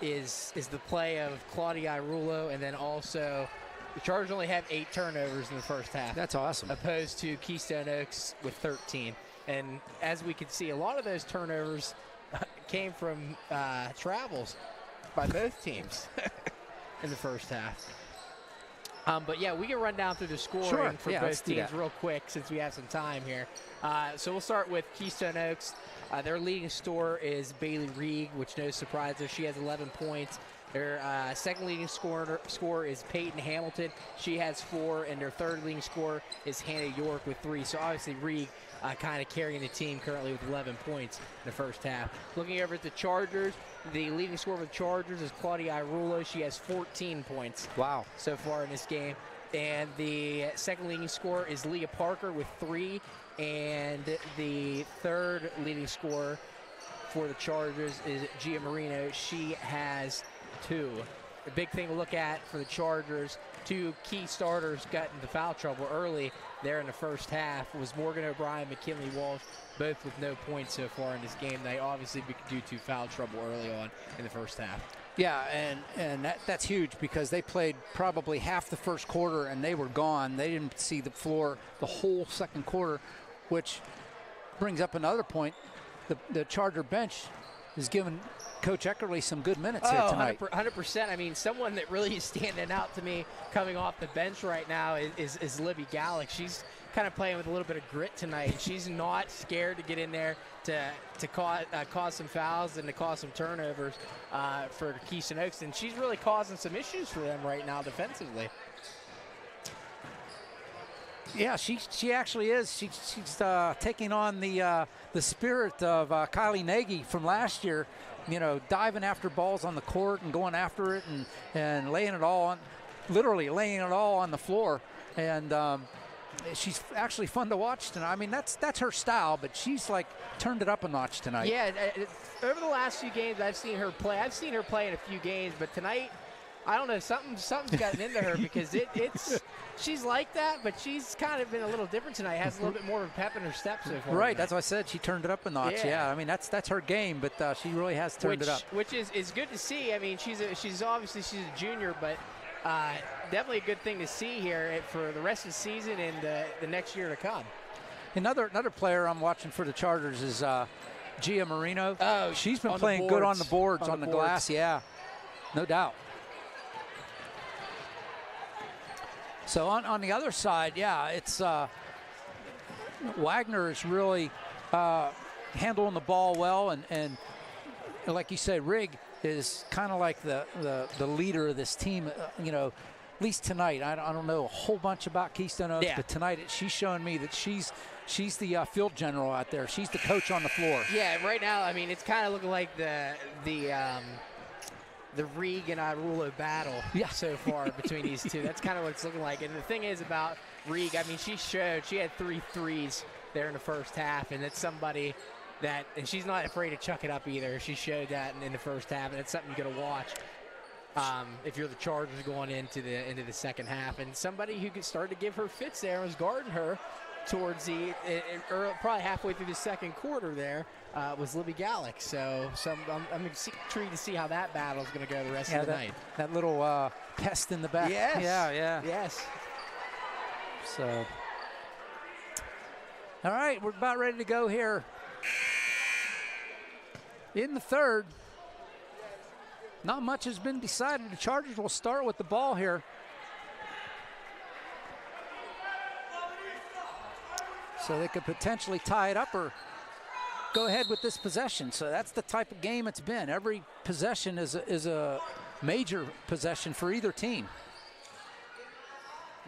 is the play of Claudia Rulo, and then also the Chargers only have 8 turnovers in the first half. That's awesome. Opposed to Keystone Oaks with 13. And as we can see, a lot of those turnovers came from travels by both teams in the first half. But yeah, we can run down through the scoring for both teams real quick since we have some time here. So we'll start with Keystone Oaks. Their leading scorer is Bailey Reed, which no surprise there. She has 11 points. Their second leading scorer is Peyton Hamilton. She has 4, and their third leading scorer is Hannah York with 3. So obviously Reed kind of carrying the team currently with 11 points in the first half. Looking over at the Chargers, the leading scorer for the Chargers is Claudia Irulo. She has 14 points. Wow. So far in this game. And the second leading scorer is Leah Parker with 3. And the third leading scorer for the Chargers is Gia Marino. She has 2. A big thing to look at for the Chargers, 2 key starters got into foul trouble early there in the first half was Morgan O'Brien, McKinley Walsh, both with no points so far in this game. They obviously due to foul trouble early on in the first half. Yeah, and that's huge because they played probably half the first quarter and they were gone. They didn't see the floor the whole second quarter, which brings up another point. The Charger bench is giving Coach Eckerly some good minutes here tonight. 100%. I mean, someone that really is standing out to me coming off the bench right now is Libby Gallick. She's kind of playing with a little bit of grit tonight. She's not scared to get in there to cause some fouls and to cause some turnovers for Keystone Oaks, and she's really causing some issues for them right now defensively. Yeah, she actually is. She's taking on the spirit of Kylie Nagy from last year. You know, diving after balls on the court and going after it and laying it all on, literally laying it all on the floor. And she's actually fun to watch tonight. I mean, that's her style, but she's like turned it up a notch tonight. Yeah, over the last few games I've seen her play. I've seen her play in a few games, but tonight, I don't know, something's gotten into her because she's like that, but she's kind of been a little different tonight. Has a little bit more of a pep in her step so far. Right, that's what I said. She turned it up a notch. Yeah, I mean that's her game, but she really has turned it up. Which is good to see. I mean, she's obviously a junior, but definitely a good thing to see here for the rest of the season and the next year to come. Another player I'm watching for the Chargers is Gia Marino. Oh, she's been playing good on the boards, on the glass. Yeah, no doubt. So on the other side, yeah, it's Wagner is really handling the ball well, and like you said, Rigg is kind of like the leader of this team. You know, at least tonight. I don't know a whole bunch about Keystone Oaks, but tonight she's showing me that she's the field general out there. She's the coach on the floor. Yeah, right now, I mean, it's kind of looking like the Reed and Irulo battle so far between these two. That's kind of what it's looking like. And the thing is about Reed, I mean, she had 3 threes there in the first half, and it's somebody that, and she's not afraid to chuck it up either. She showed that in the first half, and it's something you got to watch if you're the Chargers going into the second half. And somebody who could start to give her fits there was guarding her towards probably halfway through the second quarter there was Libby Gallick. So I'm intrigued to see how that battle is going to go the rest of the night. That little pest in the back. Yes. Yeah. Yes. So, all right, we're about ready to go here. In the third, not much has been decided. The Chargers will start with the ball here. So they could potentially tie it up or go ahead with this possession. So that's the type of game it's been. Every possession is a major possession for either team.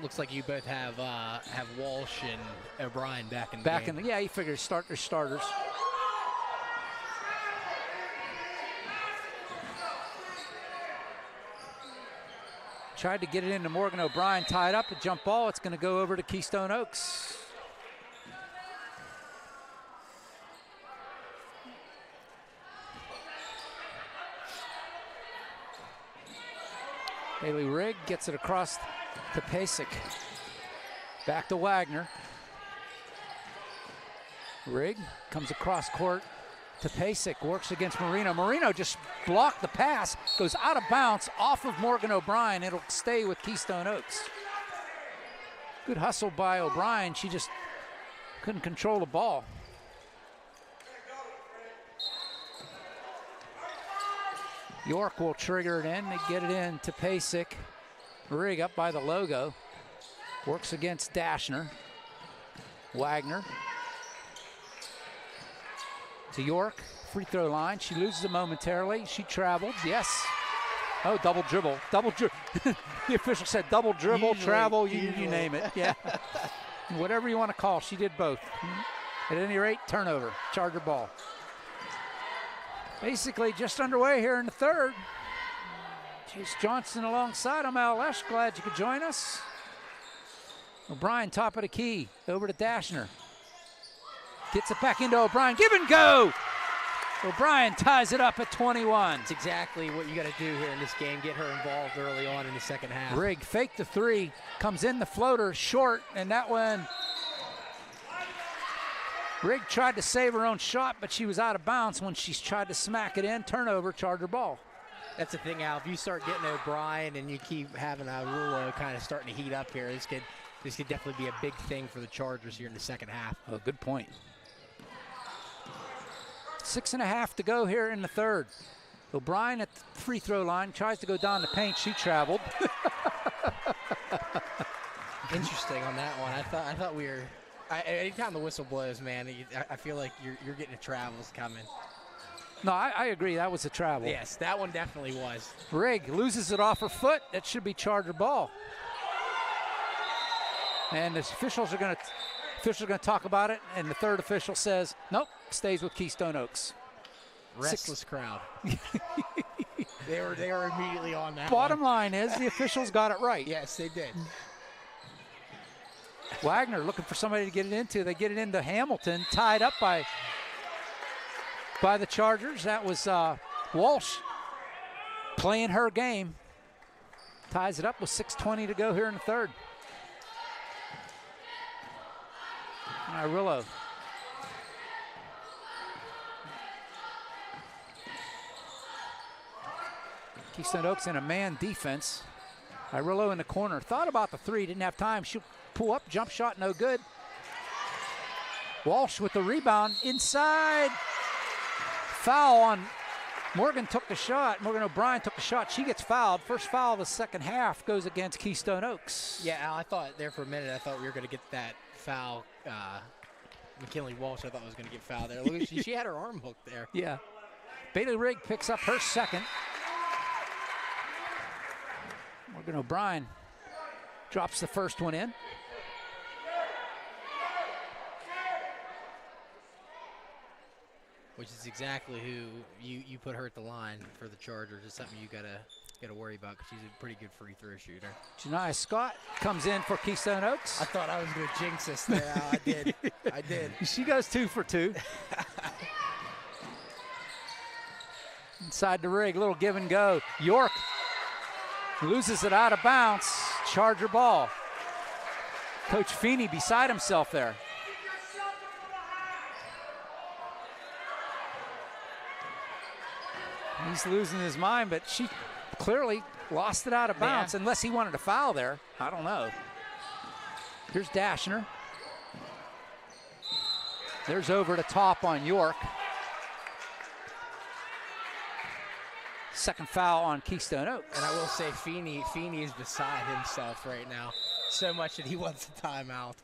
Looks like you both have Walsh and O'Brien back in the game. Yeah, you figure start their starters. Tried to get it into Morgan O'Brien, tied up, a jump ball. It's going to go over to Keystone Oaks. Bailey Rigg gets it across to Pasek. Back to Wagner. Rigg comes across court to Pasek, works against Marino. Marino just blocked the pass, goes out of bounds off of Morgan O'Brien. It'll stay with Keystone Oaks. Good hustle by O'Brien. She just couldn't control the ball. York will trigger it in. They get it in to Pasek. Rigg up by the logo. Works against Dashner. Wagner. To York. Free throw line. She loses it momentarily. She traveled. Yes. Oh, double dribble. Double dribble. The official said double dribble, usually, travel, you name it. Yeah. Whatever you want to call. She did both. At any rate, turnover. Charger ball. Basically just underway here in the third. Chase Johnson alongside him. OLSH, glad you could join us. O'Brien top of the key. Over to Dashner. Gets it back into O'Brien. Give and go! O'Brien ties it up at 21. It's exactly what you got to do here in this game. Get her involved early on in the second half. Rigg faked the three. Comes in the floater short. And that one... Rigg tried to save her own shot, but she was out of bounds when she tried to smack it in. Turnover, Charger ball. That's the thing, Al. If you start getting O'Brien and you keep having Rulo kind of starting to heat up here, this could definitely be a big thing for the Chargers here in the second half. Oh, good point. 6.5 to go here in the third. O'Brien at the free throw line tries to go down the paint. She traveled. Interesting on that one. I thought we were. Anytime the whistle blows, man, I feel like you're getting a travels coming. No, I agree. That was a travel. Yes, that one definitely was. Rigg loses it off her foot. That should be Charger ball. And the officials are going to talk about it, and the third official says, nope, stays with Keystone Oaks. Restless crowd. They were immediately on that. Bottom line is the officials got it right. Yes, they did. Wagner looking for somebody to get it into. They get it into Hamilton, tied up by the Chargers. That was Walsh playing her game. Ties it up with 6:20 to go here in the third. Irillo. Keystone Oaks in a man defense. Irillo in the corner. Thought about the three, didn't have time. She'll pull up, jump shot, no good. Walsh with the rebound inside. Foul on Morgan took the shot. Morgan O'Brien took the shot. She gets fouled. First foul of the second half goes against Keystone Oaks. Yeah, Al, I thought there for a minute, I thought we were going to get that foul. McKinley Walsh, I thought was going to get fouled there. Look, she had her arm hooked there. Yeah. Bailey Rigg picks up her second. Morgan O'Brien drops the first one in. Which is exactly who you put her at the line for the Chargers. It's something you gotta worry about because she's a pretty good free throw shooter. Janiyah Scott comes in for Keystone Oaks. I thought I was going to jinx us there. I did. I did. She goes 2 for 2. Inside the Rigg, little give and go. York loses it out of bounds. Charger ball. Coach Feeney beside himself there. He's losing his mind, but she clearly lost it out of bounds, unless he wanted to foul there. I don't know. Here's Dashner. There's over the top on York. Second foul on Keystone Oaks. And I will say Feeney is beside himself right now. So much that he wants a timeout.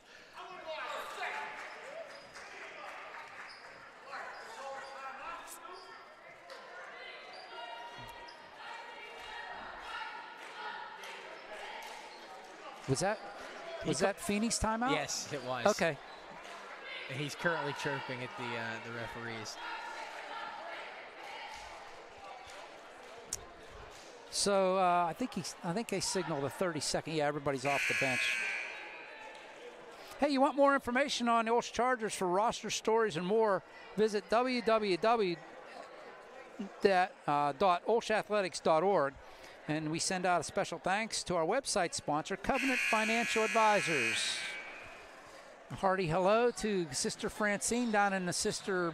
Was that Feeney's timeout? Yes, it was. Okay. And he's currently chirping at the referees. So I think they signaled a 30-second. Yeah, everybody's off the bench. Hey, you want more information on the OLSH Chargers for roster stories and more? Visit www.olshathletics.org. And we send out a special thanks to our website sponsor, Covenant Financial Advisors. A hearty hello to Sister Francine down in the sister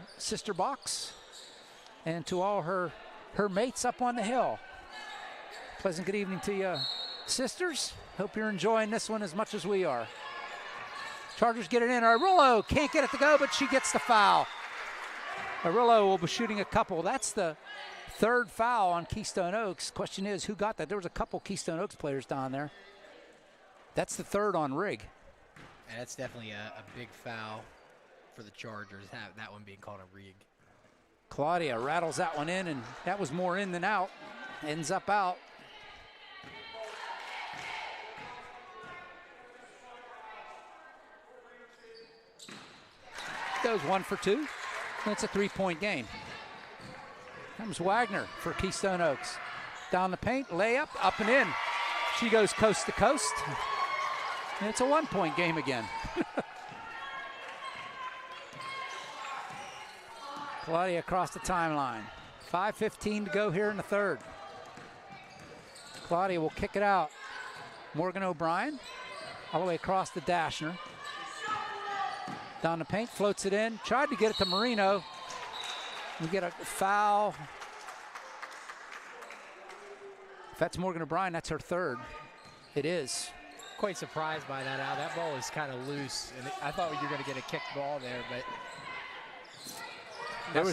box, and to all her mates up on the hill. Pleasant good evening to you, sisters. Hope you're enjoying this one as much as we are. Chargers get it in. Arillo can't get it to go, but she gets the foul. Arillo will be shooting a couple. That's the third foul on Keystone Oaks. Question is, who got that? There was a couple Keystone Oaks players down there. That's the third on Rigg. And that's definitely a big foul for the Chargers, that one being called a Rigg. Claudia rattles that one in, and that was more in than out. Ends up out. Goes 1 for 2. It's a 3-point game. Comes Wagner for Keystone Oaks. Down the paint, layup, up and in. She goes coast to coast. And it's a 1-point game again. Claudia across the timeline. 5:15 to go here in the third. Claudia will kick it out. Morgan O'Brien all the way across to Dashner. Down the paint, floats it in. Tried to get it to Marino. We get a foul. If that's Morgan O'Brien, that's her third. It is. Quite surprised by that, Al. That ball is kind of loose. And I thought you were going to get a kicked ball there, but there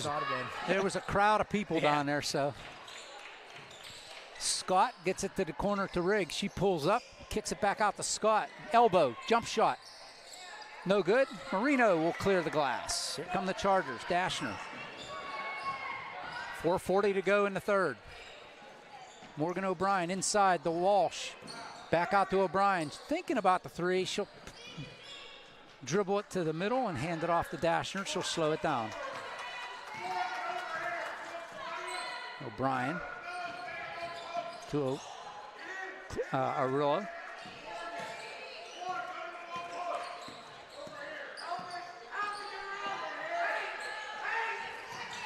was a crowd of people down there, so. Scott gets it to the corner to Rigg. She pulls up, kicks it back out to Scott. Elbow, jump shot. No good. Marino will clear the glass. Here come the Chargers. Dashner. 4:40 to go in the third. Morgan O'Brien inside the Walsh. Back out to O'Brien. Thinking about the three. She'll dribble it to the middle and hand it off to Dashner. She'll slow it down. O'Brien to Arillo.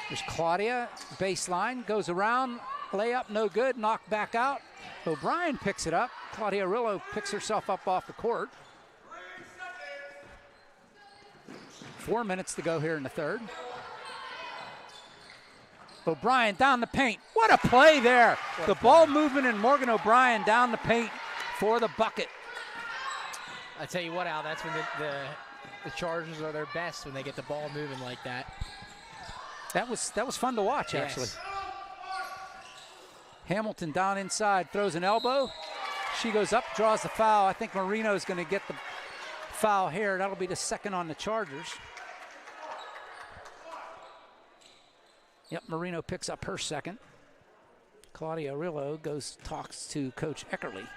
There's Claudia, baseline, goes around, layup, no good, knocked back out. O'Brien picks it up. Claudia Arillo picks herself up off the court. 4 minutes to go here in the third. O'Brien down the paint. What a play there. The ball movement and Morgan O'Brien down the paint for the bucket. I tell you what, Al, that's when the Chargers are their best, when they get the ball moving like that. That was fun to watch, actually. Hamilton down inside, throws an elbow. She goes up, draws the foul. I think Marino's going to get the foul here. That'll be the second on the Chargers. Yep, Marino picks up her second. Claudia Arillo talks to Coach Eckerly. And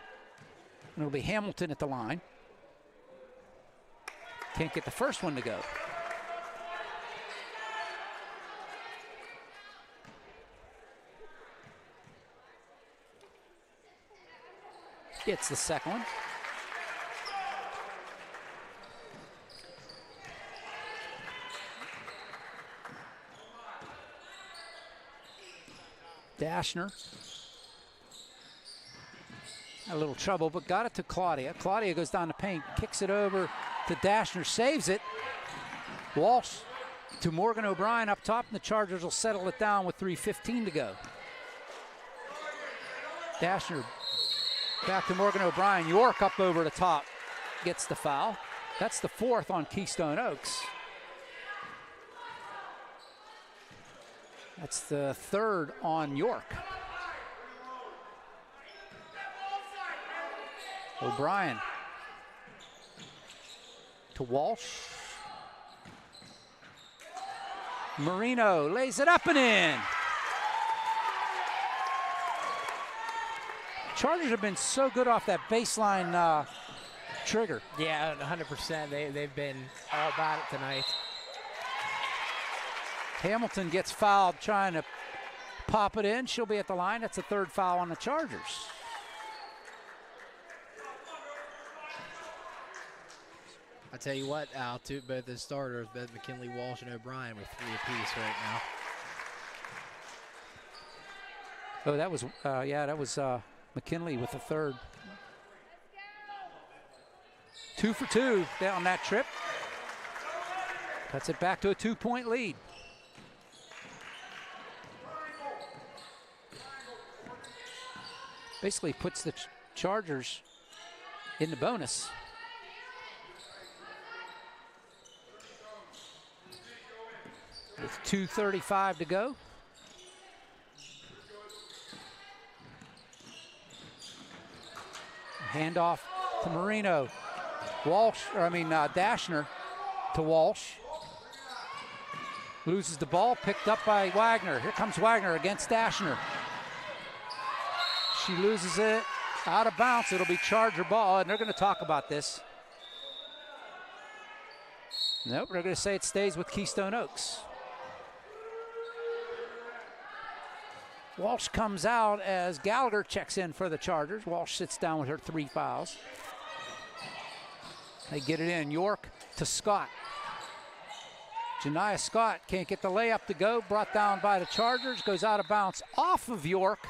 it'll be Hamilton at the line. Can't get the first one to go. Gets the second one. Dashner. A little trouble, but got it to Claudia. Claudia goes down the paint, kicks it over to Dashner, saves it. Walsh to Morgan O'Brien up top, and the Chargers will settle it down with 3:15 to go. Dashner back to Morgan O'Brien. York up over the top, gets the foul. That's the fourth on Keystone Oaks. That's the third on York. O'Brien to Walsh. Marino lays it up and in. Chargers have been so good off that baseline trigger. Yeah, 100%. They've been all about it tonight. Hamilton gets fouled trying to pop it in. She'll be at the line. That's the third foul on the Chargers. I tell you what, Al, both the starters, both McKinley, Walsh, and O'Brien with 3 apiece right now. Oh, that was McKinley with the third. 2 for 2 on that trip. Cuts it back to a 2-point lead. Basically puts the Chargers in the bonus. With 2:35 to go. Handoff to Marino. Dashner to Walsh. Loses the ball, picked up by Wagner. Here comes Wagner against Dashner. She loses it, out of bounds. It'll be Charger ball, and they're going to talk about this. Nope, they're going to say it stays with Keystone Oaks. Walsh comes out as Gallagher checks in for the Chargers. Walsh sits down with her 3 fouls. They get it in. York to Scott. Janiah Scott can't get the layup to go. Brought down by the Chargers. Goes out of bounds off of York.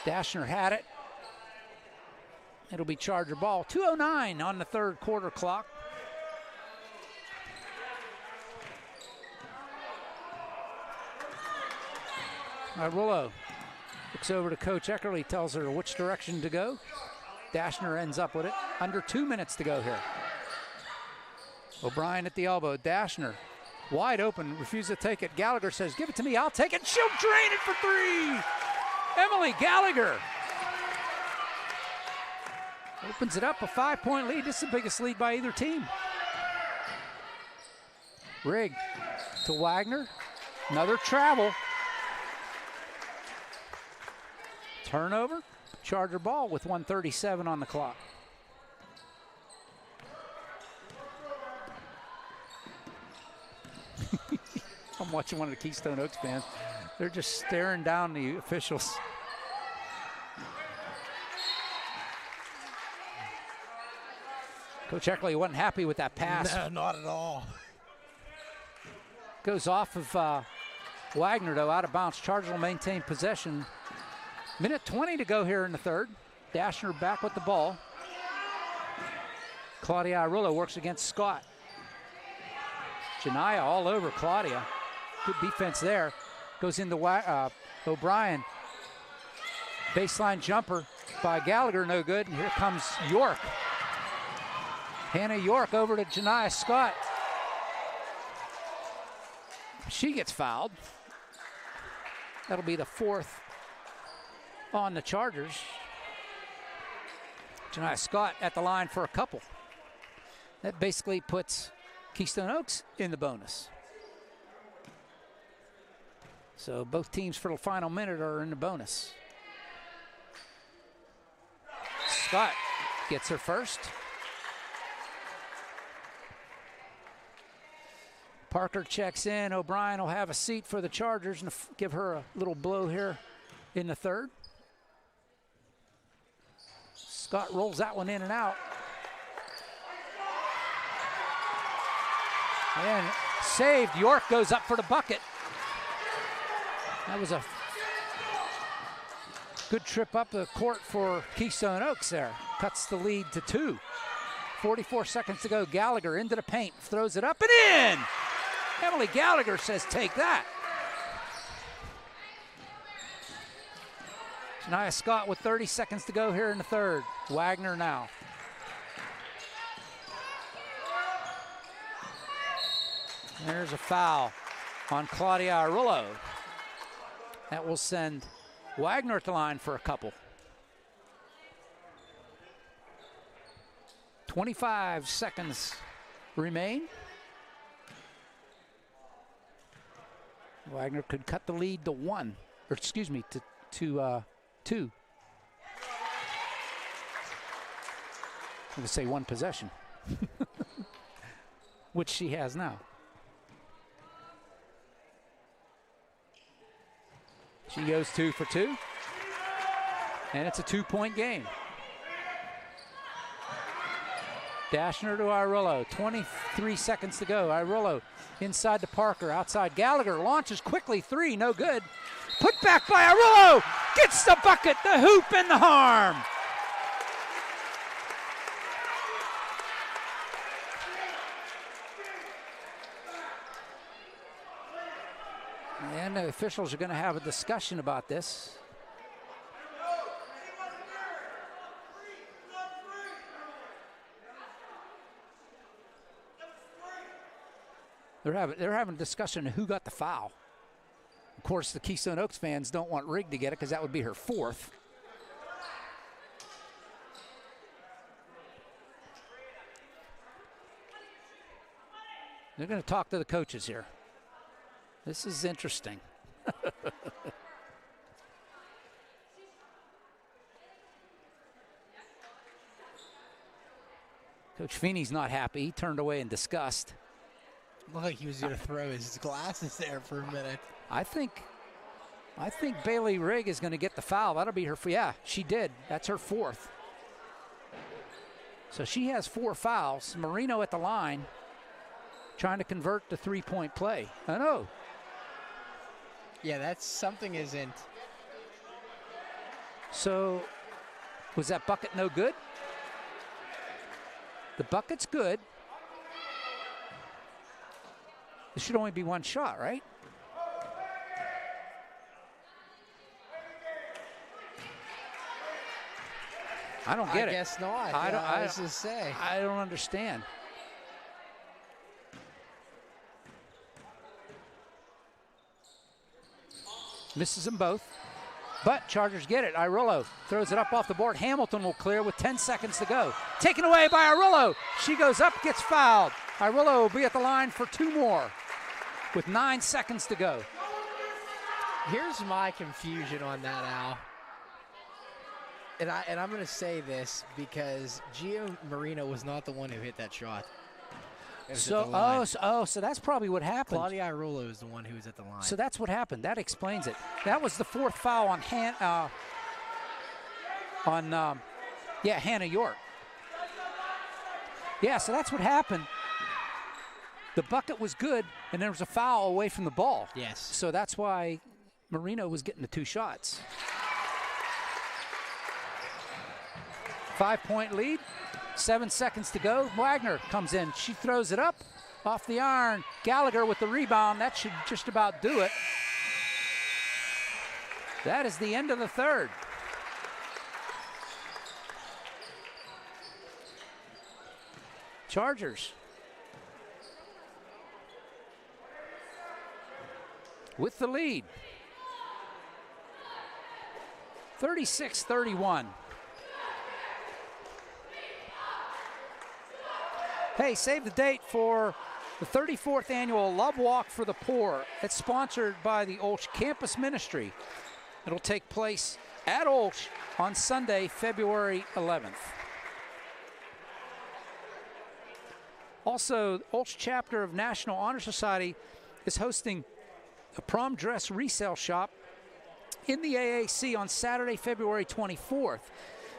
Dashner had it. It'll be Charger ball. 2:09 on the third quarter clock. Rullo looks over to Coach Eckerly, tells her which direction to go. Dashner ends up with it. Under 2 minutes to go here. O'Brien at the elbow. Dashner wide open, refuses to take it. Gallagher says, give it to me, I'll take it. She'll drain it for 3. Emily Gallagher opens it up, a 5-point lead. This is the biggest lead by either team. Rigg to Wagner. Another travel. Turnover. Charger ball with 1:37 on the clock. I'm watching one of the Keystone Oaks fans. They're just staring down the officials. Coach Eckerly wasn't happy with that pass. No, not at all. Goes off of Wagner, though, out of bounds. Chargers will maintain possession. Minute 20 to go here in the third. Dashner back with the ball. Claudia Arullo works against Scott. Janiah all over Claudia. Good defense there. Goes into O'Brien. Baseline jumper by Gallagher, no good. And here comes York. Hannah York over to Janiah Scott. She gets fouled. That'll be the 4th on the Chargers. Janiah Scott at the line for a couple. That basically puts Keystone Oaks in the bonus. So both teams for the final minute are in the bonus. Scott gets her first. Parker checks in. O'Brien will have a seat for the Chargers and give her a little blow here in the third. Scott rolls that one in and out. And saved. York goes up for the bucket. That was a good trip up the court for Keystone Oaks there. Cuts the lead to 2. 44 seconds to go. Gallagher into the paint. Throws it up and in. Emily Gallagher says, take that. Janiah Scott with 30 seconds to go here in the third. Wagner now. There's a foul on Claudia Arullo. That will send Wagner at the line for a couple. 25 seconds remain. Wagner could cut the lead to 1, or excuse me, to 2. I'm going to say 1 possession, which she has now. She goes 2 for 2. And it's a 2-point game. Dashner to Irillo, 23 seconds to go. Irillo inside to Parker, outside Gallagher, launches quickly, 3, no good. Put back by Irillo, gets the bucket, the hoop, and the harm. And the officials are going to have a discussion about this. They're having a discussion of who got the foul. Of course, the Keystone Oaks fans don't want Rigg to get it because that would be her 4th. They're going to talk to the coaches here. This is interesting. Coach Feeney's not happy. He turned away in disgust. Looked like he was going to throw his glasses there for a minute. I think Bailey Rigg is going to get the foul. That'll be her. Yeah, she did. That's her 4th. So she has 4 fouls. Marino at the line, trying to convert the 3-point play. I know. Yeah, that's something isn't. So, was that bucket no good? The bucket's good. It should only be 1 shot, right? I don't get it. I guess not. I was just say. I don't understand. Misses them both. But Chargers get it. Irillo throws it up off the board. Hamilton will clear with 10 seconds to go. Taken away by Irillo. She goes up, gets fouled. Irillo will be at the line for 2 more with 9 seconds to go. Here's my confusion on that, Al. And I'm going to say this because Gio Marino was not the one who hit that shot. So that's probably what happened. Claudia Irillo is the one who was at the line. So that's what happened. That explains it. That was the 4th foul on Hannah York. Yeah, so that's what happened. The bucket was good, and there was a foul away from the ball. Yes. So that's why Marino was getting the 2 shots. 5-point lead. 7 seconds to go. Wagner comes in. She throws it up off the iron. Gallagher with the rebound. That should just about do it. That is the end of the 3rd. Chargers with the lead. 36-31. Hey, save the date for the 34th annual Love Walk for the Poor. It's sponsored by the OLSH Campus Ministry. It'll take place at OLSH on Sunday, February 11th. Also, OLSH chapter of National Honor Society is hosting a prom dress resale shop in the AAC on Saturday, February 24th.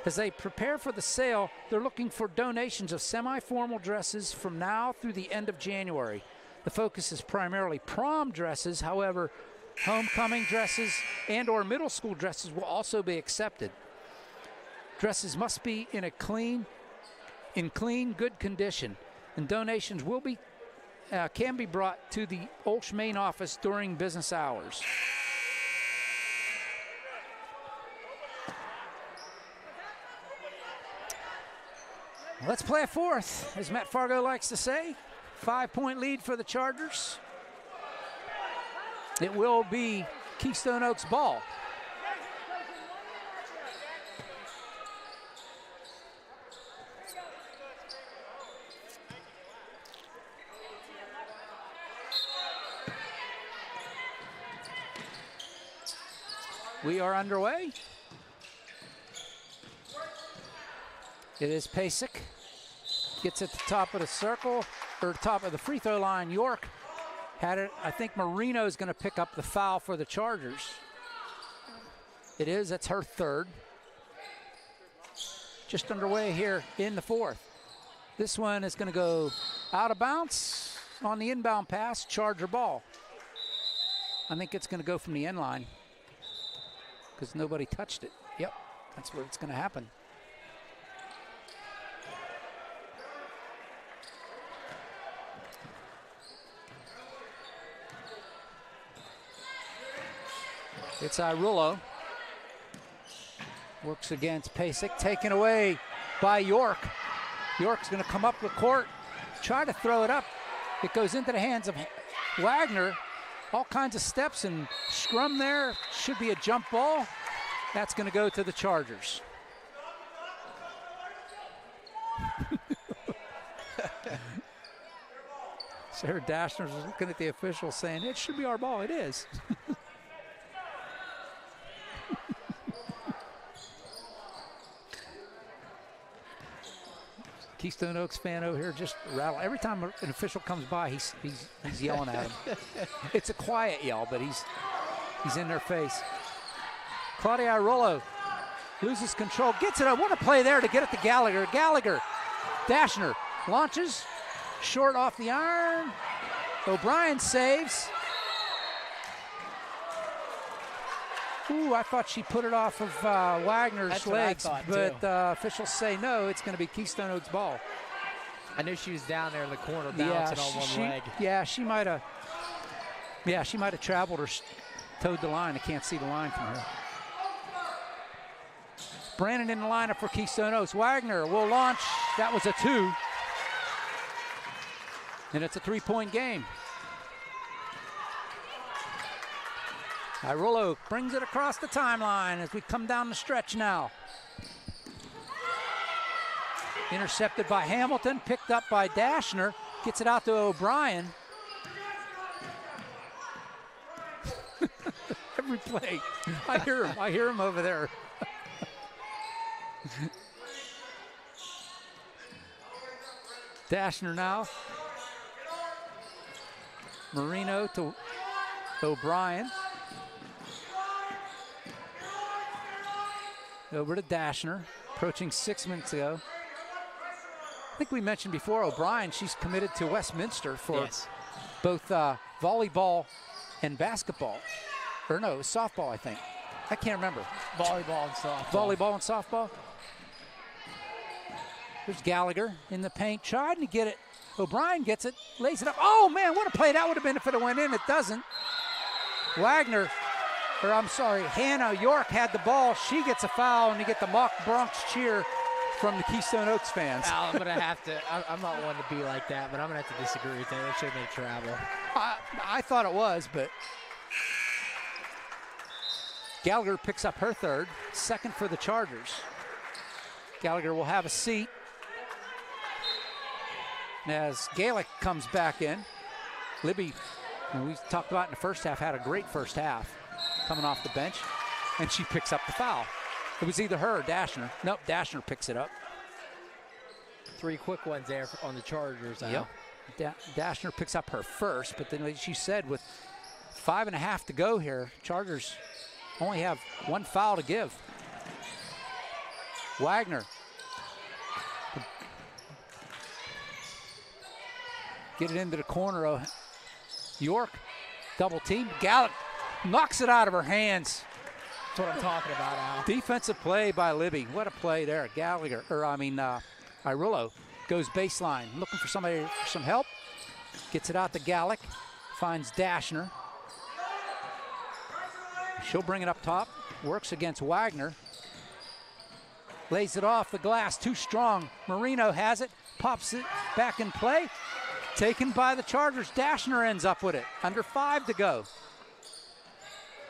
As they prepare for the sale, they're looking for donations of semi-formal dresses from now through the end of January. The focus is primarily prom dresses. However, homecoming dresses and or middle school dresses will also be accepted. Dresses must be in clean, good condition, and donations can be brought to the OLSH main office during business hours. Let's play a 4th, as Matt Fargo likes to say. 5-point lead for the Chargers. It will be Keystone Oaks ball. We are underway. It is Pasek. Gets at the top of the circle, or top of the free throw line. York had it. I think Marino is going to pick up the foul for the Chargers. It is. That's her third. Just underway here in the fourth. This one is going to go out of bounds on the inbound pass. Charger ball. I think it's going to go from the end line because nobody touched it. Yep, that's where it's going to happen. It's Irullo. Works against Pasek, taken away by York. York's going to come up the court, try to throw it up. It goes into the hands of Wagner. All kinds of steps and scrum there. Should be a jump ball. That's going to go to the Chargers. Sarah Dashner's looking at the official saying, it should be our ball. It is. Keystone Oaks fan over here just rattle. Every time an official comes by, he's yelling at him. It's a quiet yell, but he's in their face. Claudia Irullo loses control, gets it up. What a play there to get it to Gallagher. Gallagher, Dashner launches, short off the iron. O'Brien saves. Ooh, I thought she put it off of Wagner's legs, but officials say no, it's going to be Keystone Oaks ball. I knew she was down there in the corner balancing on one leg. Yeah, she might have. Yeah, she might have traveled or towed the line. I can't see the line from here. Brandon in the lineup for Keystone Oaks. Wagner will launch. That was a 2. And it's a 3-point game. Irullo brings it across the timeline as we come down the stretch now. Intercepted by Hamilton, picked up by Dashner, gets it out to O'Brien. Every play, I hear him over there. Dashner now. Marino to O'Brien. Over to Dashner, approaching 6 minutes ago. I think we mentioned before O'Brien, she's committed to Westminster for both volleyball and basketball. Or no, softball, I think. I can't remember. Volleyball and softball. Volleyball and softball. There's Gallagher in the paint, trying to get it. O'Brien gets it, lays it up. Oh, man, what a play that would have been if it went in. It doesn't. Wagner, or I'm sorry, Hannah York had the ball. She gets a foul, and you get the mock Bronx cheer from the Keystone Oaks fans. Al, I'm going to have to, I'm not one to be like that, but I'm going to have to disagree with that. It should have been travel. I thought it was, but Gallagher picks up her third, second for the Chargers. Gallagher will have a seat as Gaelic comes back in. Libby, we talked about in the first half, had a great first half coming off the bench, and she picks up the foul. It was either her or Dashner. Nope, Dashner picks it up. 3 quick ones there on the Chargers. Yep. Dashner picks up her first, but then like she said, with 5.5 to go here, Chargers only have 1 foul to give. Wagner. Get it into the corner of York. Double team. Gallup knocks it out of her hands. That's what I'm talking about, Al. Defensive play by Libby. What a play there. Gallagher, Irullo goes baseline. Looking for somebody for some help. Gets it out to Gallic. Finds Dashner. She'll bring it up top. Works against Wagner. Lays it off the glass. Too strong. Marino has it. Pops it back in play. Taken by the Chargers. Dashner ends up with it. Under 5 to go.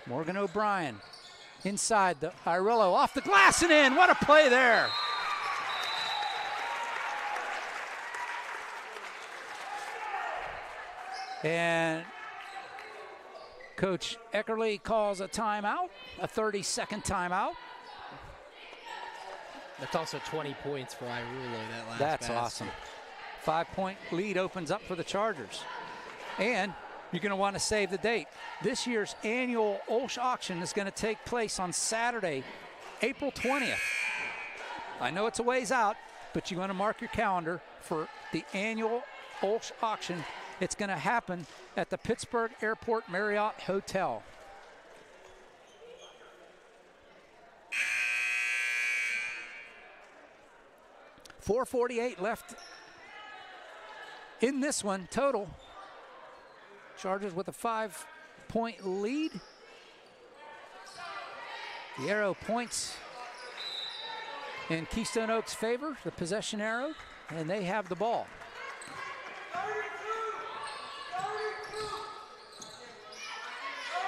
Morgan O'Brien inside the Irullo. Off the glass and in. What a play there. And Coach Eckerly calls a timeout, a 30-second timeout. That's also 20 points for Irullo that last That's basket. awesome. 5-point lead opens up for the Chargers. And you're going to want to save the date. This year's annual OLSH auction is going to take place on Saturday, April 20th. I know it's a ways out, but you want to mark your calendar for the annual OLSH auction. It's going to happen at the Pittsburgh Airport Marriott Hotel. .448 left in this one total. Chargers with a 5-point lead. The arrow points in Keystone Oaks' favor, the possession arrow, and they have the ball.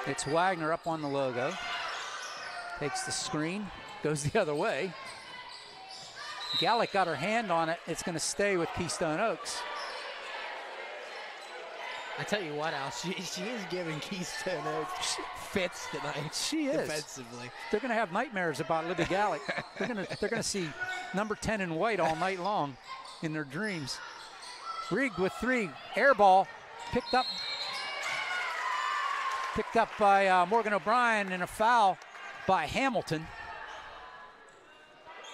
It's Wagner up on the logo. Takes the screen, goes the other way. Gallick got her hand on it. It's going to stay with Keystone Oaks. I tell you what, Al, she is giving Keystone Oaks fits tonight. She is. Defensively. They're going to have nightmares about Libby Gallick. They're going to see number 10 in white all night long in their dreams. Rigged with 3. Air ball picked up by Morgan O'Brien, and a foul by Hamilton.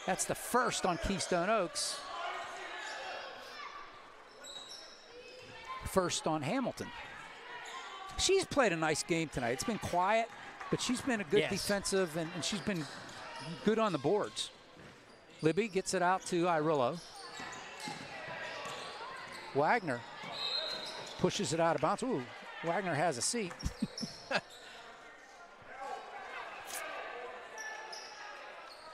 That's the first on Keystone Oaks. First on Hamilton. She's played a nice game tonight. It's been quiet, but she's been a good defensive, and she's been good on the boards. Libby gets it out to Irillo. Wagner pushes it out of bounds. Ooh, Wagner has a seat.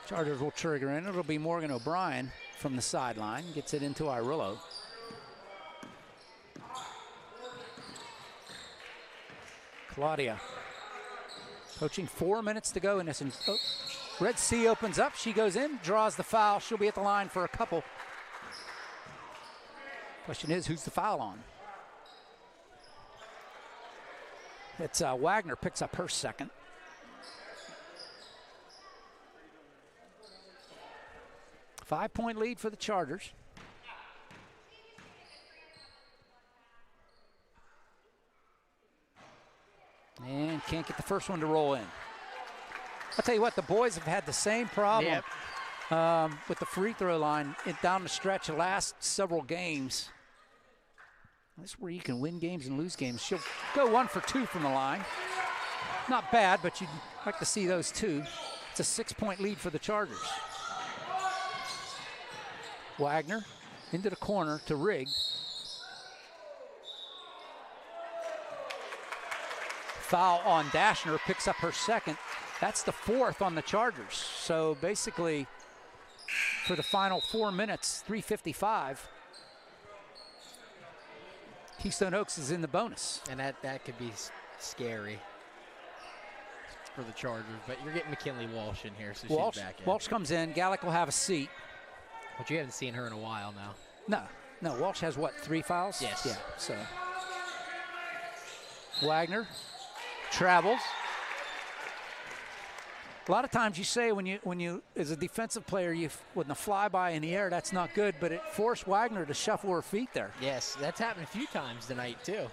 Chargers will trigger in. It'll be Morgan O'Brien from the sideline. Gets it into Irillo. Claudia coaching 4 minutes to go in this. Oh, Red Sea opens up. She goes in, draws the foul. She'll be at the line for a couple. Question is, who's the foul on? It's Wagner picks up her second. Five-point lead for the Chargers. And can't get the first one to roll in. I'll tell you what, the boys have had the same problem with the free throw line down the stretch the last several games. This is where you can win games and lose games. She'll go 1 for 2 from the line. Not bad, but you'd like to see those two. It's a 6-point lead for the Chargers. Wagner into the corner to Rigg. Foul on Dashner, picks up her second. That's the 4th on the Chargers. So basically, for the final 4 minutes, 3:55, Keystone Oaks is in the bonus. And that could be scary for the Chargers, but you're getting McKinley Walsh in here, so she's back in. Walsh comes in, Gallick will have a seat. But you haven't seen her in a while now. No, Walsh has what, 3 fouls? Yes. Yeah, so. Wagner travels. A lot of times you say when you as a defensive player, when the flyby in the air, that's not good, but it forced Wagner to shuffle her feet there. Yes, that's happened a few times tonight too.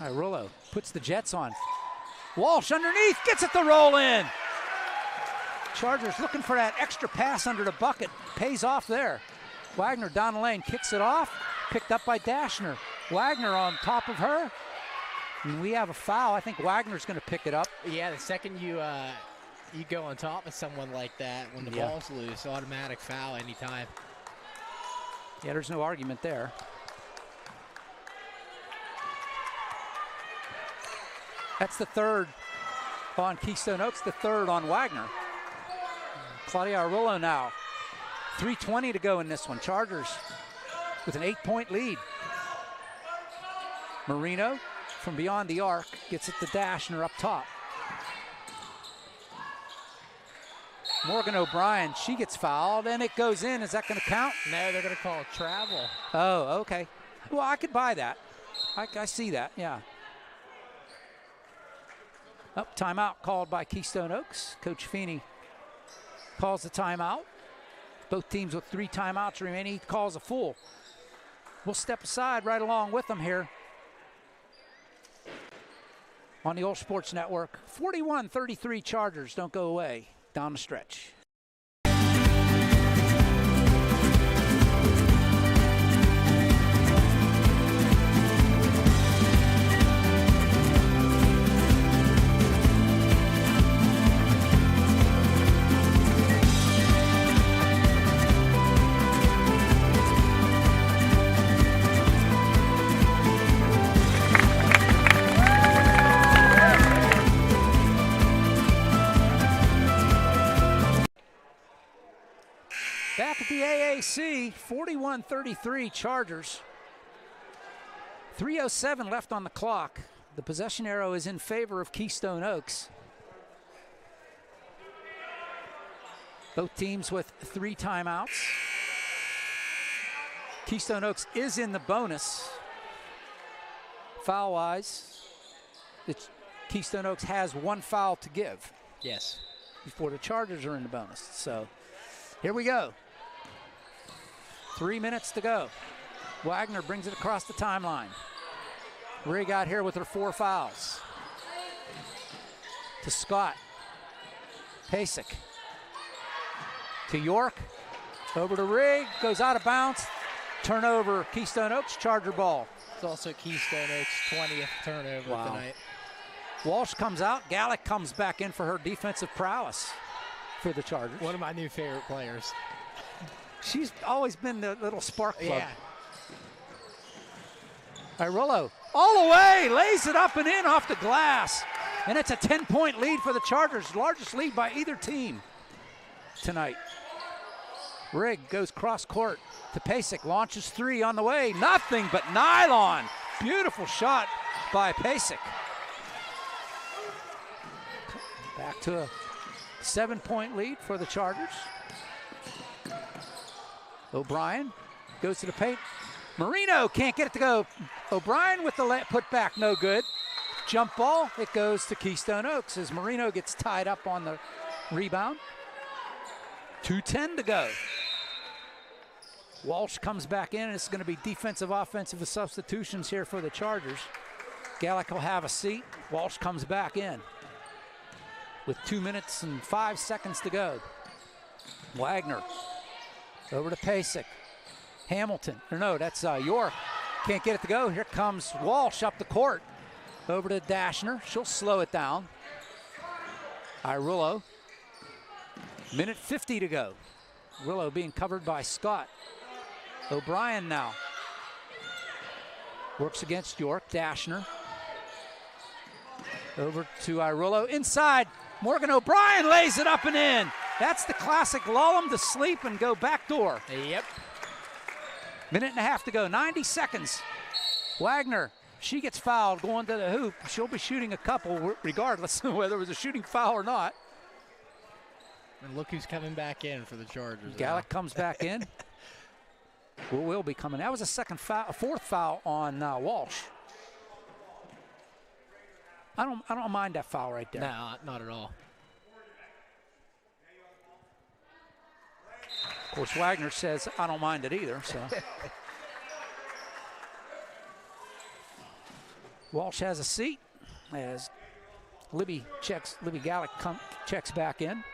Irillo puts the Jets on. Walsh underneath, gets it to roll in. Chargers looking for that extra pass under the bucket. Pays off there. Wagner down the lane, kicks it off. Picked up by Dashner. Wagner on top of her. And we have a foul. I think Wagner's going to pick it up. Yeah, the second you go on top of someone like that, when the ball's loose, automatic foul anytime. Yeah, there's no argument there. That's the 3rd on Keystone Oaks, the 3rd on Wagner. Claudia Irillo now. 3:20 to go in this one. Chargers with an 8-point lead. Marino from beyond the arc gets it to Dashner up top. Morgan O'Brien, she gets fouled, and it goes in. Is that going to count? No, they're going to call it travel. Oh, okay. Well, I could buy that. I see that, yeah. Timeout called by Keystone Oaks. Coach Feeney calls the timeout. Both teams with 3 timeouts remaining. He calls a full. We'll step aside right along with them here on the OLSH Sports Network. 41-33 Chargers. Don't go away. Down the stretch. Back at the AAC, 41-33 Chargers. 3:07 left on the clock. The possession arrow is in favor of Keystone Oaks. Both teams with 3 timeouts. Keystone Oaks is in the bonus. Foul-wise, Keystone Oaks has 1 foul to give. Yes. Before the Chargers are in the bonus. So here we go. 3 minutes to go. Wagner brings it across the timeline. Rigg out here with her 4 fouls. To Scott. Pasek. To York. Over to Rigg. Goes out of bounds. Turnover. Keystone Oaks. Charger ball. It's also Keystone Oaks' 20th turnover tonight. Walsh comes out. Gallick comes back in for her defensive prowess for the Chargers. One of my new favorite players. She's always been the little spark plug. Yeah. Irolo all the way, lays it up and in off the glass. And it's a 10-point lead for the Chargers, largest lead by either team tonight. Rigg goes cross court to Pasek, launches 3 on the way. Nothing but nylon. Beautiful shot by Pasek. Back to a 7-point lead for the Chargers. O'Brien goes to the paint. Marino can't get it to go. O'Brien with the put back, no good. Jump ball, it goes to Keystone Oaks as Marino gets tied up on the rebound. 2:10 to go. Walsh comes back in, and it's going to be defensive, offensive substitutions here for the Chargers. Gallick will have a seat. Walsh comes back in with 2 minutes and 5 seconds to go. Wagner over to Pasek. Hamilton, or no, that's York. Can't get it to go. Here comes Walsh up the court. Over to Dashner. She'll slow it down. Irullo. Minute 50 to go. Rillo being covered by Scott. O'Brien now. Works against York. Dashner. Over to Irullo. Inside. Morgan O'Brien lays it up and in. That's the classic lull them to sleep and go back door. Yep. Minute and a half to go. 90 seconds. Wagner. She gets fouled going to the hoop. She'll be shooting a couple regardless of whether it was a shooting foul or not. And look who's coming back in for the Chargers. Gallick comes back in. Will be coming. That was a fourth foul on Walsh. I don't mind that foul right there. No, not at all. Of course, Wagner says I don't mind it either. So. Walsh has a seat as Libby Gallick checks back in.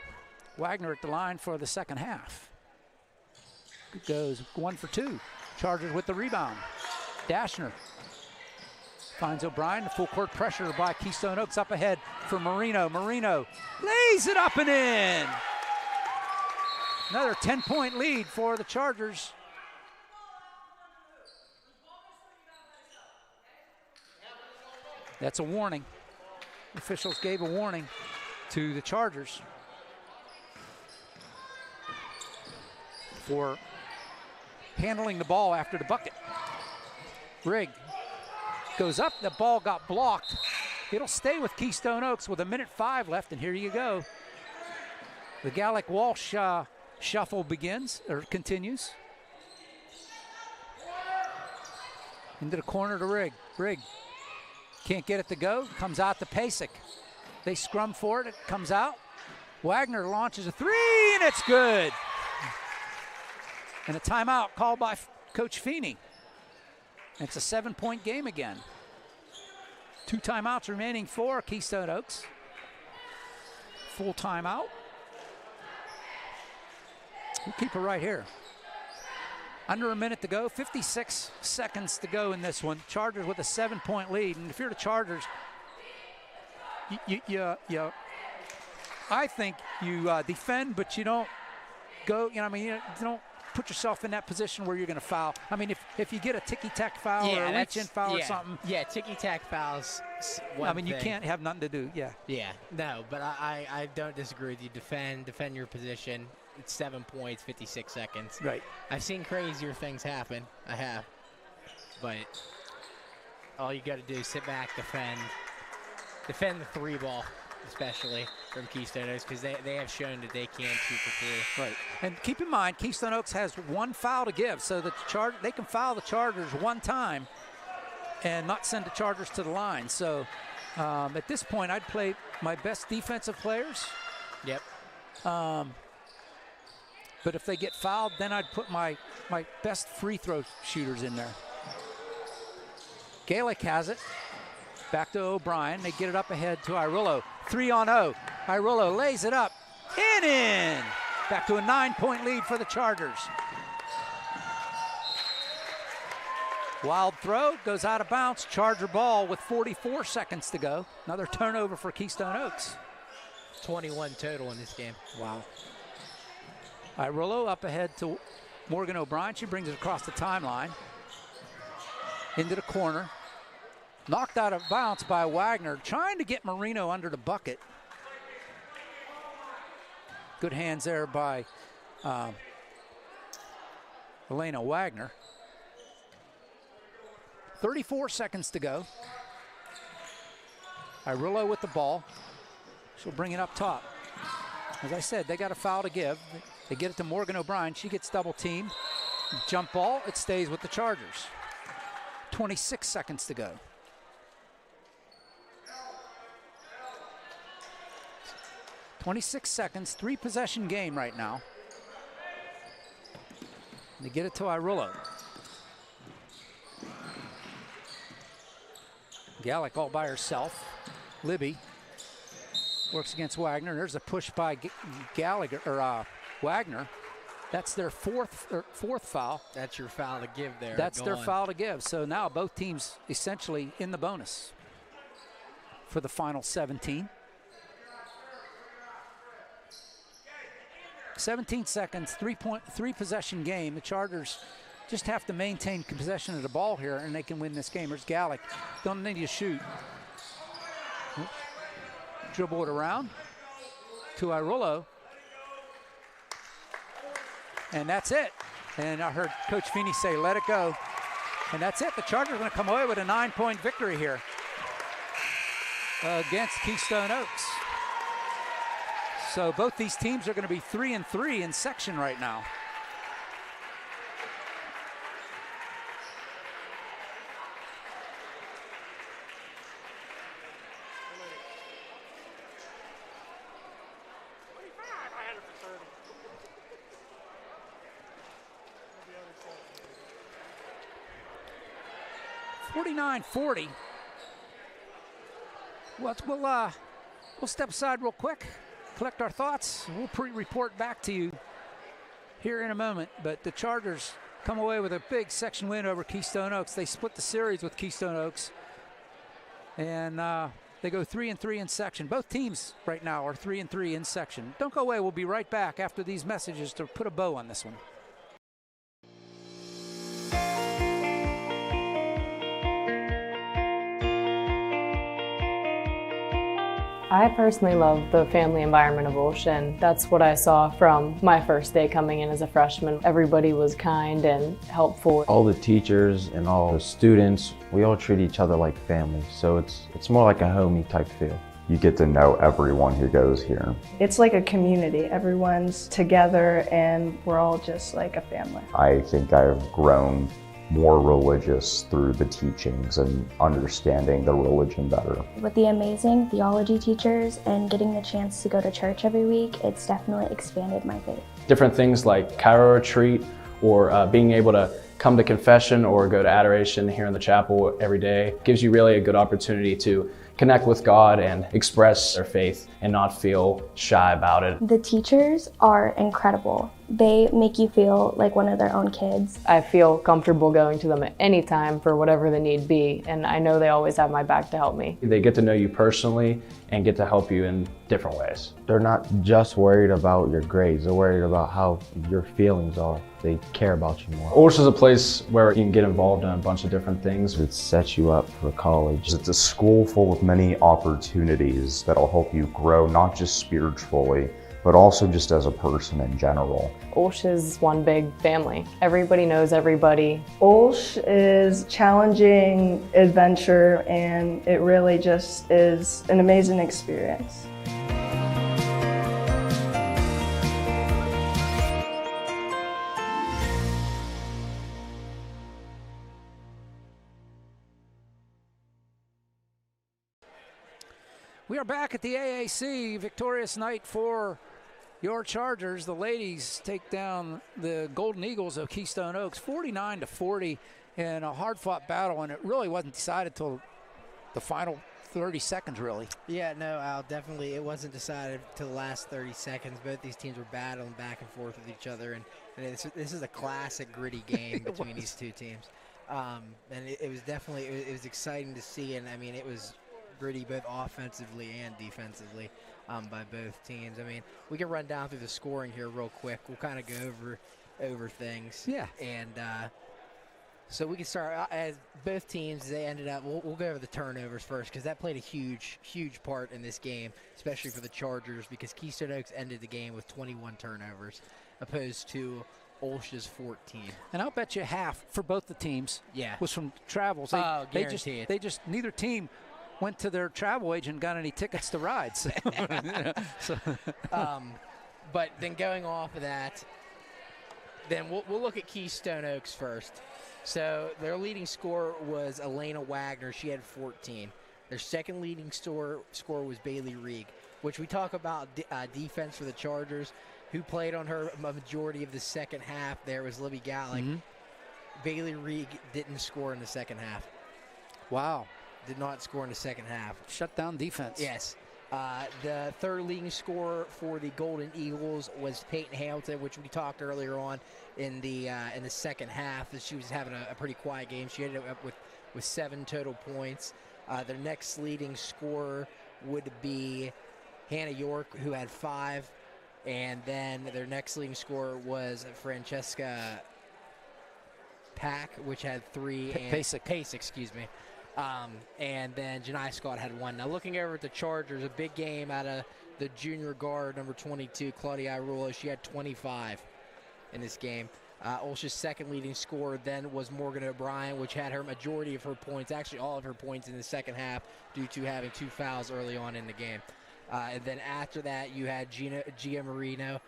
Wagner at the line for the second half. Goes 1 for 2. Chargers with the rebound. Dashner finds O'Brien. Full court pressure by Keystone Oaks up ahead for Marino. Marino lays it up and in. Another 10-point lead for the Chargers. That's a warning. Officials gave a warning to the Chargers for handling the ball after the bucket. Rigg goes up, the ball got blocked. It'll stay with Keystone Oaks with 1:05 left, and here you go. The Gallick-Walsh shuffle continues. Into the corner to Rigg. Rigg can't get it to go, comes out to Pasek. They scrum for it, it comes out. Wagner launches a 3, and it's good. And a timeout called by Coach Feeney. It's a 7-point game again. 2 timeouts remaining for Keystone Oaks. Full timeout. We'll keep it right here. Under a minute to go, 56 seconds to go in this one. Chargers with a 7-point lead. And if you're the Chargers, I think you defend, but you don't go, you don't put yourself in that position where you're going to foul. I mean, if you get a ticky-tack foul or a reach-in foul or something. Yeah, ticky-tack fouls. You can't have nothing to do, Yeah, no, but I don't disagree with you. Defend your position. It's 7 points, 56 seconds. Right. I've seen crazier things happen. I have. But all you got to do is sit back, defend the 3 ball, especially from Keystone Oaks, because they have shown that they can shoot for 3. Right. And keep in mind, Keystone Oaks has 1 foul to give, so that they can foul the Chargers 1 time and not send the Chargers to the line. So at this point, I'd play my best defensive players. Yep. But if they get fouled, then I'd put my best free throw shooters in there. Gaelic has it. Back to O'Brien. They get it up ahead to Irillo. 3-on-0. Irillo lays it up. In! Back to a 9-point lead for the Chargers. Wild throw, goes out of bounds. Charger ball with 44 seconds to go. Another turnover for Keystone Oaks. 21 total in this game. Wow. Irillo up ahead to Morgan O'Brien. She brings it across the timeline. Into the corner. Knocked out of bounds by Wagner, trying to get Marino under the bucket. Good hands there by Elena Wagner. 34 seconds to go. Irillo with the ball. She'll bring it up top. As I said, they got a foul to give. They get it to Morgan O'Brien. She gets double teamed. Jump ball, it stays with the Chargers. 26 seconds to go. .26 seconds, 3-possession game right now. They get it to Irillo. Gallick all by herself. Libby works against Wagner. There's a push by Wagner. That's their fourth foul. That's your foul to give there. That's their foul to give. So now both teams essentially in the bonus for the final 17. 17 seconds, 3-possession game. The Chargers just have to maintain possession of the ball here, and they can win this game. There's Gallick. Don't need to shoot. Oops. Dribble it around to Irillo. And that's it. And I heard Coach Feeney say, let it go. And that's it. The Chargers are going to come away with a 9-point victory here against Keystone Oaks. So both these teams are going to be 3-3 in section right now. .49-40. We'll step aside real quick, collect our thoughts. We'll report back to you here in a moment. But the Chargers come away with a big section win over Keystone Oaks. They split the series with Keystone Oaks, and they go 3-3 in section. Both teams right now are 3-3 in section. Don't go away. We'll be right back after these messages to put a bow on this one. I personally love the family environment of OLSH, and that's what I saw from my first day coming in as a freshman. Everybody was kind and helpful. All the teachers and all the students, we all treat each other like family, so it's more like a homey type feel. You get to know everyone who goes here. It's like a community. Everyone's together and we're all just like a family. I think I've grown more religious through the teachings and understanding the religion better. With the amazing theology teachers and getting the chance to go to church every week, it's definitely expanded my faith. Different things like Cairo retreat or being able to come to confession or go to adoration here in the chapel every day gives you really a good opportunity to connect with God and express their faith and not feel shy about it. The teachers are incredible. They make you feel like one of their own kids. I feel comfortable going to them at any time for whatever the need be, and I know they always have my back to help me. They get to know you personally and get to help you in different ways. They're not just worried about your grades, they're worried about how your feelings are. They care about you more. OLSH is a place where you can get involved in a bunch of different things. It sets you up for college. It's a school full of many opportunities that'll help you grow, not just spiritually, but also just as a person in general. OLSH is one big family. Everybody knows everybody. OLSH is challenging adventure, and it really just is an amazing experience. We are back at the AAC. Victorious night for your Chargers. The ladies take down the Golden Eagles of Keystone Oaks 49-40 in a hard-fought battle, and it really wasn't decided till the final 30 seconds, really. Yeah, no, Al, definitely it wasn't decided till the last 30 seconds. Both these teams were battling back and forth with each other, and this is a classic gritty game between these two teams. And it was definitely, it was exciting to see, and I mean, it was gritty both offensively and defensively by both teams. I mean, we can run down through the scoring here real quick. We'll kind of go over things. Yeah. And so we can start as both teams. They ended up. We'll go over the turnovers first because that played a huge part in this game, especially for the Chargers, because Keystone Oaks ended the game with 21 turnovers, opposed to OLSH's 14. And I'll bet you half for both the teams. Yeah. Was from travels. They just neither team went to their travel agent and got any tickets to rides. But then going off of that, then we'll look at Keystone Oaks first. So their leading scorer was Elena Wagner. She had 14. Their second leading scorer was Bailey Reeg, which we talk about defense for the Chargers. Who played on her a majority of the second half there was Libby Gallick. Mm-hmm. Bailey Reeg didn't score in the second half. Wow. Did not score in the second half. Shut down defense. Yes. The third leading scorer for the Golden Eagles was Peyton Hamilton, which we talked earlier on in the second half. That she was having a pretty quiet game. She ended up with 7 total points. Their next leading scorer would be Hannah York, who had 5. And then their next leading scorer was Francesca Pack, which had 3. Pace, excuse me. And then Janai Scott had 1. Now looking over at the Chargers, a big game out of the junior guard, number 22, Claudia Irulo. She had 25 in this game. OLSH's second leading scorer then was Morgan O'Brien, which had her majority of her points, actually all of her points in the second half due to having 2 fouls early on in the game. And then after that, you had Gia Marino,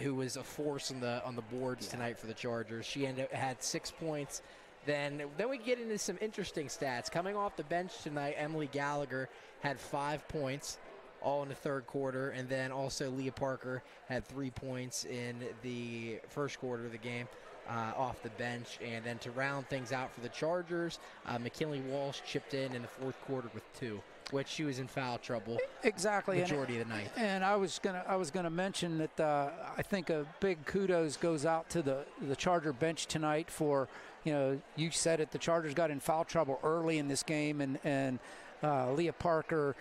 who was a force on the boards tonight for the Chargers. She had 6 points. Then we get into some interesting stats. Coming off the bench tonight, Emily Gallagher had 5 points, all in the third quarter, and then also Leah Parker had 3 points in the first quarter of the game off the bench. And then to round things out for the Chargers, McKinley Walsh chipped in the fourth quarter with 2. Which she was in foul trouble. Exactly. Majority of the night. And I was gonna mention that I think a big kudos goes out to the Charger bench tonight for, you said it, the Chargers got in foul trouble early in this game, and Leah Parker,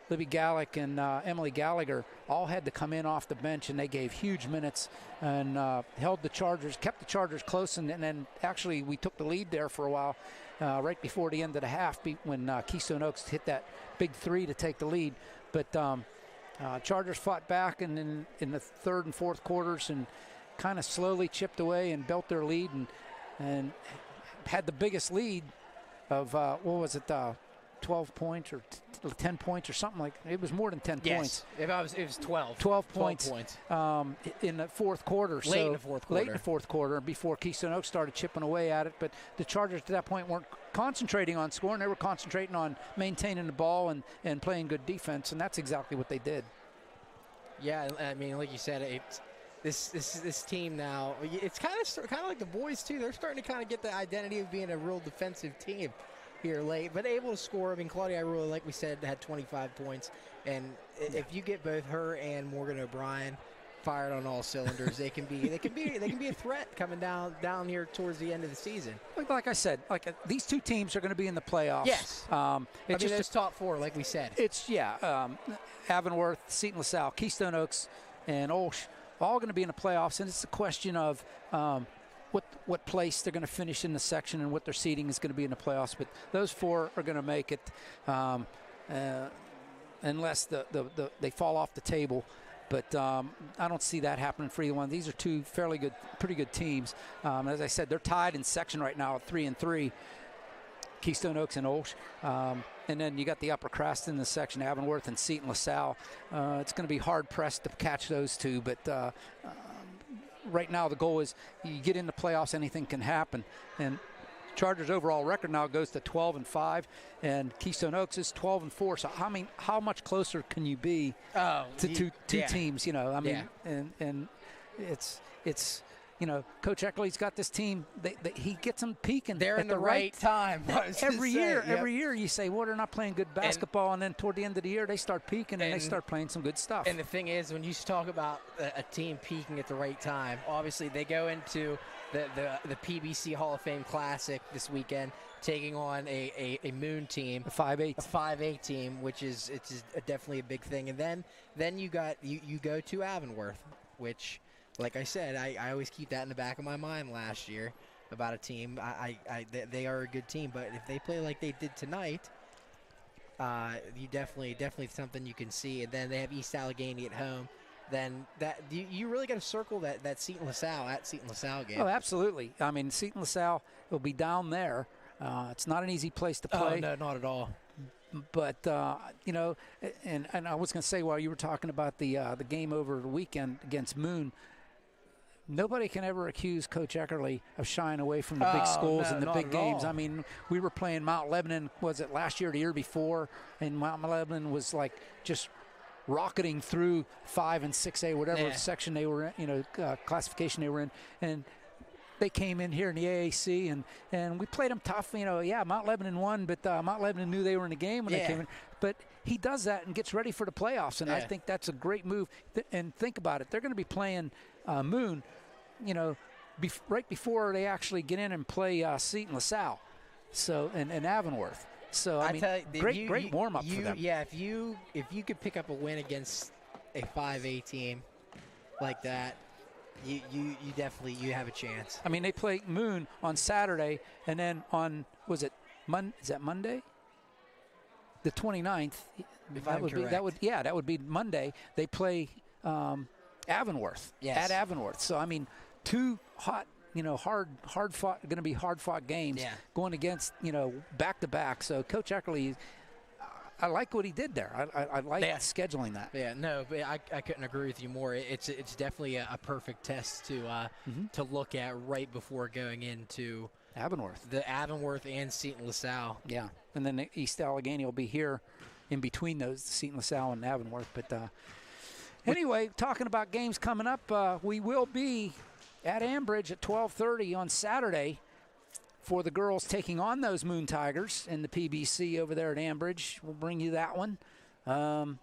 Libby Gallick, and Emily Gallagher all had to come in off the bench, and they gave huge minutes and kept the Chargers close, and then actually we took the lead there for a while. Right before the end of the half, when Keystone Oaks hit that big 3 to take the lead. But Chargers fought back in the third and fourth quarters and kind of slowly chipped away and built their lead and had the biggest lead of, 12 points or 10 points or something like that. It was more than 10 points. It was 12. 12 points. In the fourth quarter. Late in the fourth quarter before Keystone Oaks started chipping away at it. But the Chargers at that point weren't concentrating on scoring. They were concentrating on maintaining the ball and playing good defense, and that's exactly what they did. Yeah, I mean, like you said, this team now, it's kind of like the boys too. They're starting to kind of get the identity of being a real defensive team here late, but able to score. I mean, Claudia, I really, like we said, had 25 points, and if you get both her and Morgan O'Brien fired on all cylinders, they can be a threat coming down here towards the end of the season. Like I said, these two teams are going to be in the playoffs. Yes. It's just those top four, like we said. It's Avonworth, Seton LaSalle, Keystone Oaks, and OLSH, all going to be in the playoffs, and it's a question of what place they're going to finish in the section and what their seeding is going to be in the playoffs. But those four are going to make it unless they fall off the table. But I don't see that happening for either one. These are two pretty good teams. As I said, they're tied in section right now at 3-3, Keystone Oaks and OLSH. And then you got the upper crust in the section, Avonworth and Seton LaSalle. It's going to be hard-pressed to catch those two, but right now the goal is you get in the playoffs, anything can happen. And Chargers' overall record now goes to 12-5, and Keystone Oaks is 12-4. So how much closer can you be to two teams? And it's Coach Eckerly's got this team. He gets them peaking. They're in the right time. Every year you say, well, they're not playing good basketball, and then toward the end of the year they start peaking and they start playing some good stuff. And the thing is, when you talk about a team peaking at the right time, obviously they go into the PBC Hall of Fame Classic this weekend, taking on a Moon team, a 5A team, which is definitely a big thing. And then you go to Avonworth, which, like I said, I always keep that in the back of my mind last year about a team. They are a good team, but if they play like they did tonight, you definitely something you can see. And then they have East Allegheny at home. Then you really got to circle that Seton LaSalle game. Oh, absolutely. I mean, Seton LaSalle will be down there. It's not an easy place to play. Oh, no, not at all. But and I was going to say, while you were talking about the game over the weekend against Moon, nobody can ever accuse Coach Eckerly of shying away from the big schools and the big games. I mean, we were playing Mount Lebanon, was it last year or the year before, and Mount Lebanon was like just rocketing through 5 and 6A, whatever section they were in, classification they were in, and they came in here in the AAC, and we played them tough. Mount Lebanon won, but Mount Lebanon knew they were in the game when they came in. But he does that and gets ready for the playoffs, and I think that's a great move. And think about it. They're going to be playing Moon, right before they actually get in and play Seton LaSalle, and Avonworth. So great warm up for them. Yeah, if you could pick up a win against a 5A team like that, you definitely have a chance. I mean, they play Moon on Saturday, and then on is that Monday? The 29th. That would be Monday. They play Avonworth at Avonworth. So I mean, two hot, hard fought, going to be hard fought games going against, back to back. So Coach Eckerly, I like what he did there. I like scheduling that. Yeah, no, but I couldn't agree with you more. It's definitely a perfect test to look at right before going into Avonworth. The Avonworth and Seton LaSalle. Yeah, and then the East Allegheny will be here in between those, Seton LaSalle and Avonworth. But anyway, talking about games coming up, we will be at Ambridge at 12:30 on Saturday for the girls taking on those Moon Tigers in the PBC over there at Ambridge. We'll bring you that one. And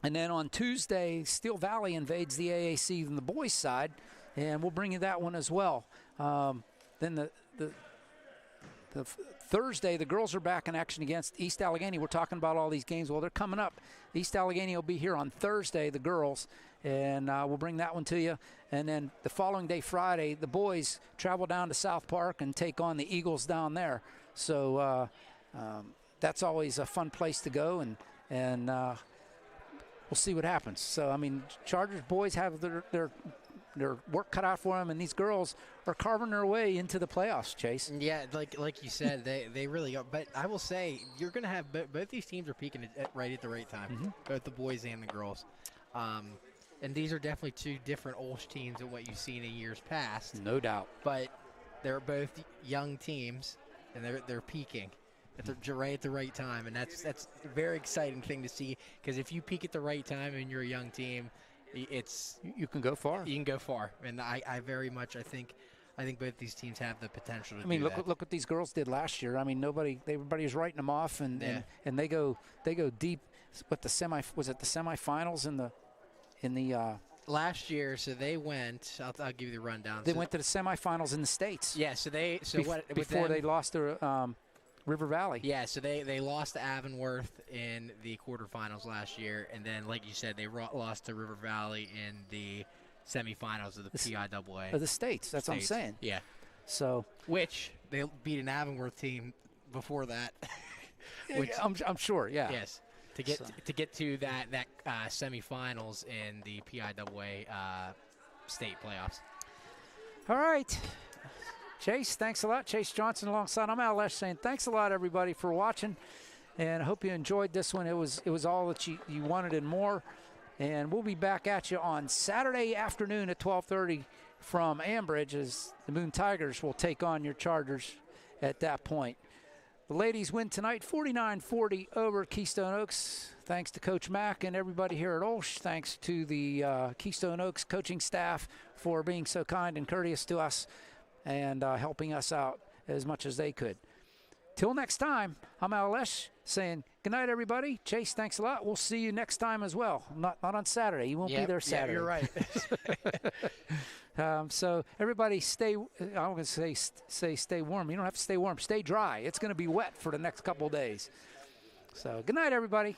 then on Tuesday, Steel Valley invades the AAC on the boys' side, and we'll bring you that one as well. Then the Thursday, the girls are back in action against East Allegheny. We're talking about all these games. Well, they're coming up. East Allegheny will be here on Thursday, the girls, and we'll bring that one to you. And then the following day, Friday, the boys travel down to South Park and take on the Eagles down there. So that's always a fun place to go, and we'll see what happens. So, I mean, Chargers boys have their work cut out for them, and these girls are carving their way into the playoffs, Chase. Yeah, like you said, they really are. But I will say, you're going to have both these teams are peaking right at the right time, both the boys and the girls. And these are definitely two different OLSH teams than what you've seen in years past. No doubt. But they're both young teams, and they're peaking right at the right time, and that's a very exciting thing to see, because if you peak at the right time and you're a young team, You can go far. You can go far, and I very much I think both these teams have the potential to. I mean, do that. look what these girls did last year. I mean, everybody was writing them off, and they go deep. What the semifinals in the last year? So they went. I'll give you the rundown. They went to the semifinals in the States. Yeah. So before they lost to River Valley. Yeah. So they lost to Avonworth in the quarterfinals last year, and then like you said, they lost to River Valley in the semifinals of the PIAA of the States. That's what I'm saying. Yeah. So which they beat an Avonworth team before that. Which I'm sure. Yeah. Yes. To get to that semifinals in the PIAA state playoffs. All right. Chase, thanks a lot. Chase Johnson alongside. I'm OLSH saying thanks a lot, everybody, for watching, and I hope you enjoyed this one. It was all that you wanted and more. And we'll be back at you on Saturday afternoon at 12:30 from Ambridge as the Moon Tigers will take on your Chargers at that point. The ladies win tonight 49-40 over Keystone Oaks. Thanks to Coach Mack and everybody here at OLSH. Thanks to the Keystone Oaks coaching staff for being so kind and courteous to us and helping us out as much as they could. Till next time, I'm OLSH saying good night, everybody. Chase, thanks a lot. We'll see you next time as well. Not on Saturday. You won't be there Saturday. Yeah, you're right. So everybody stay, I'm going to say stay warm. You don't have to stay warm. Stay dry. It's going to be wet for the next couple of days. So good night, everybody.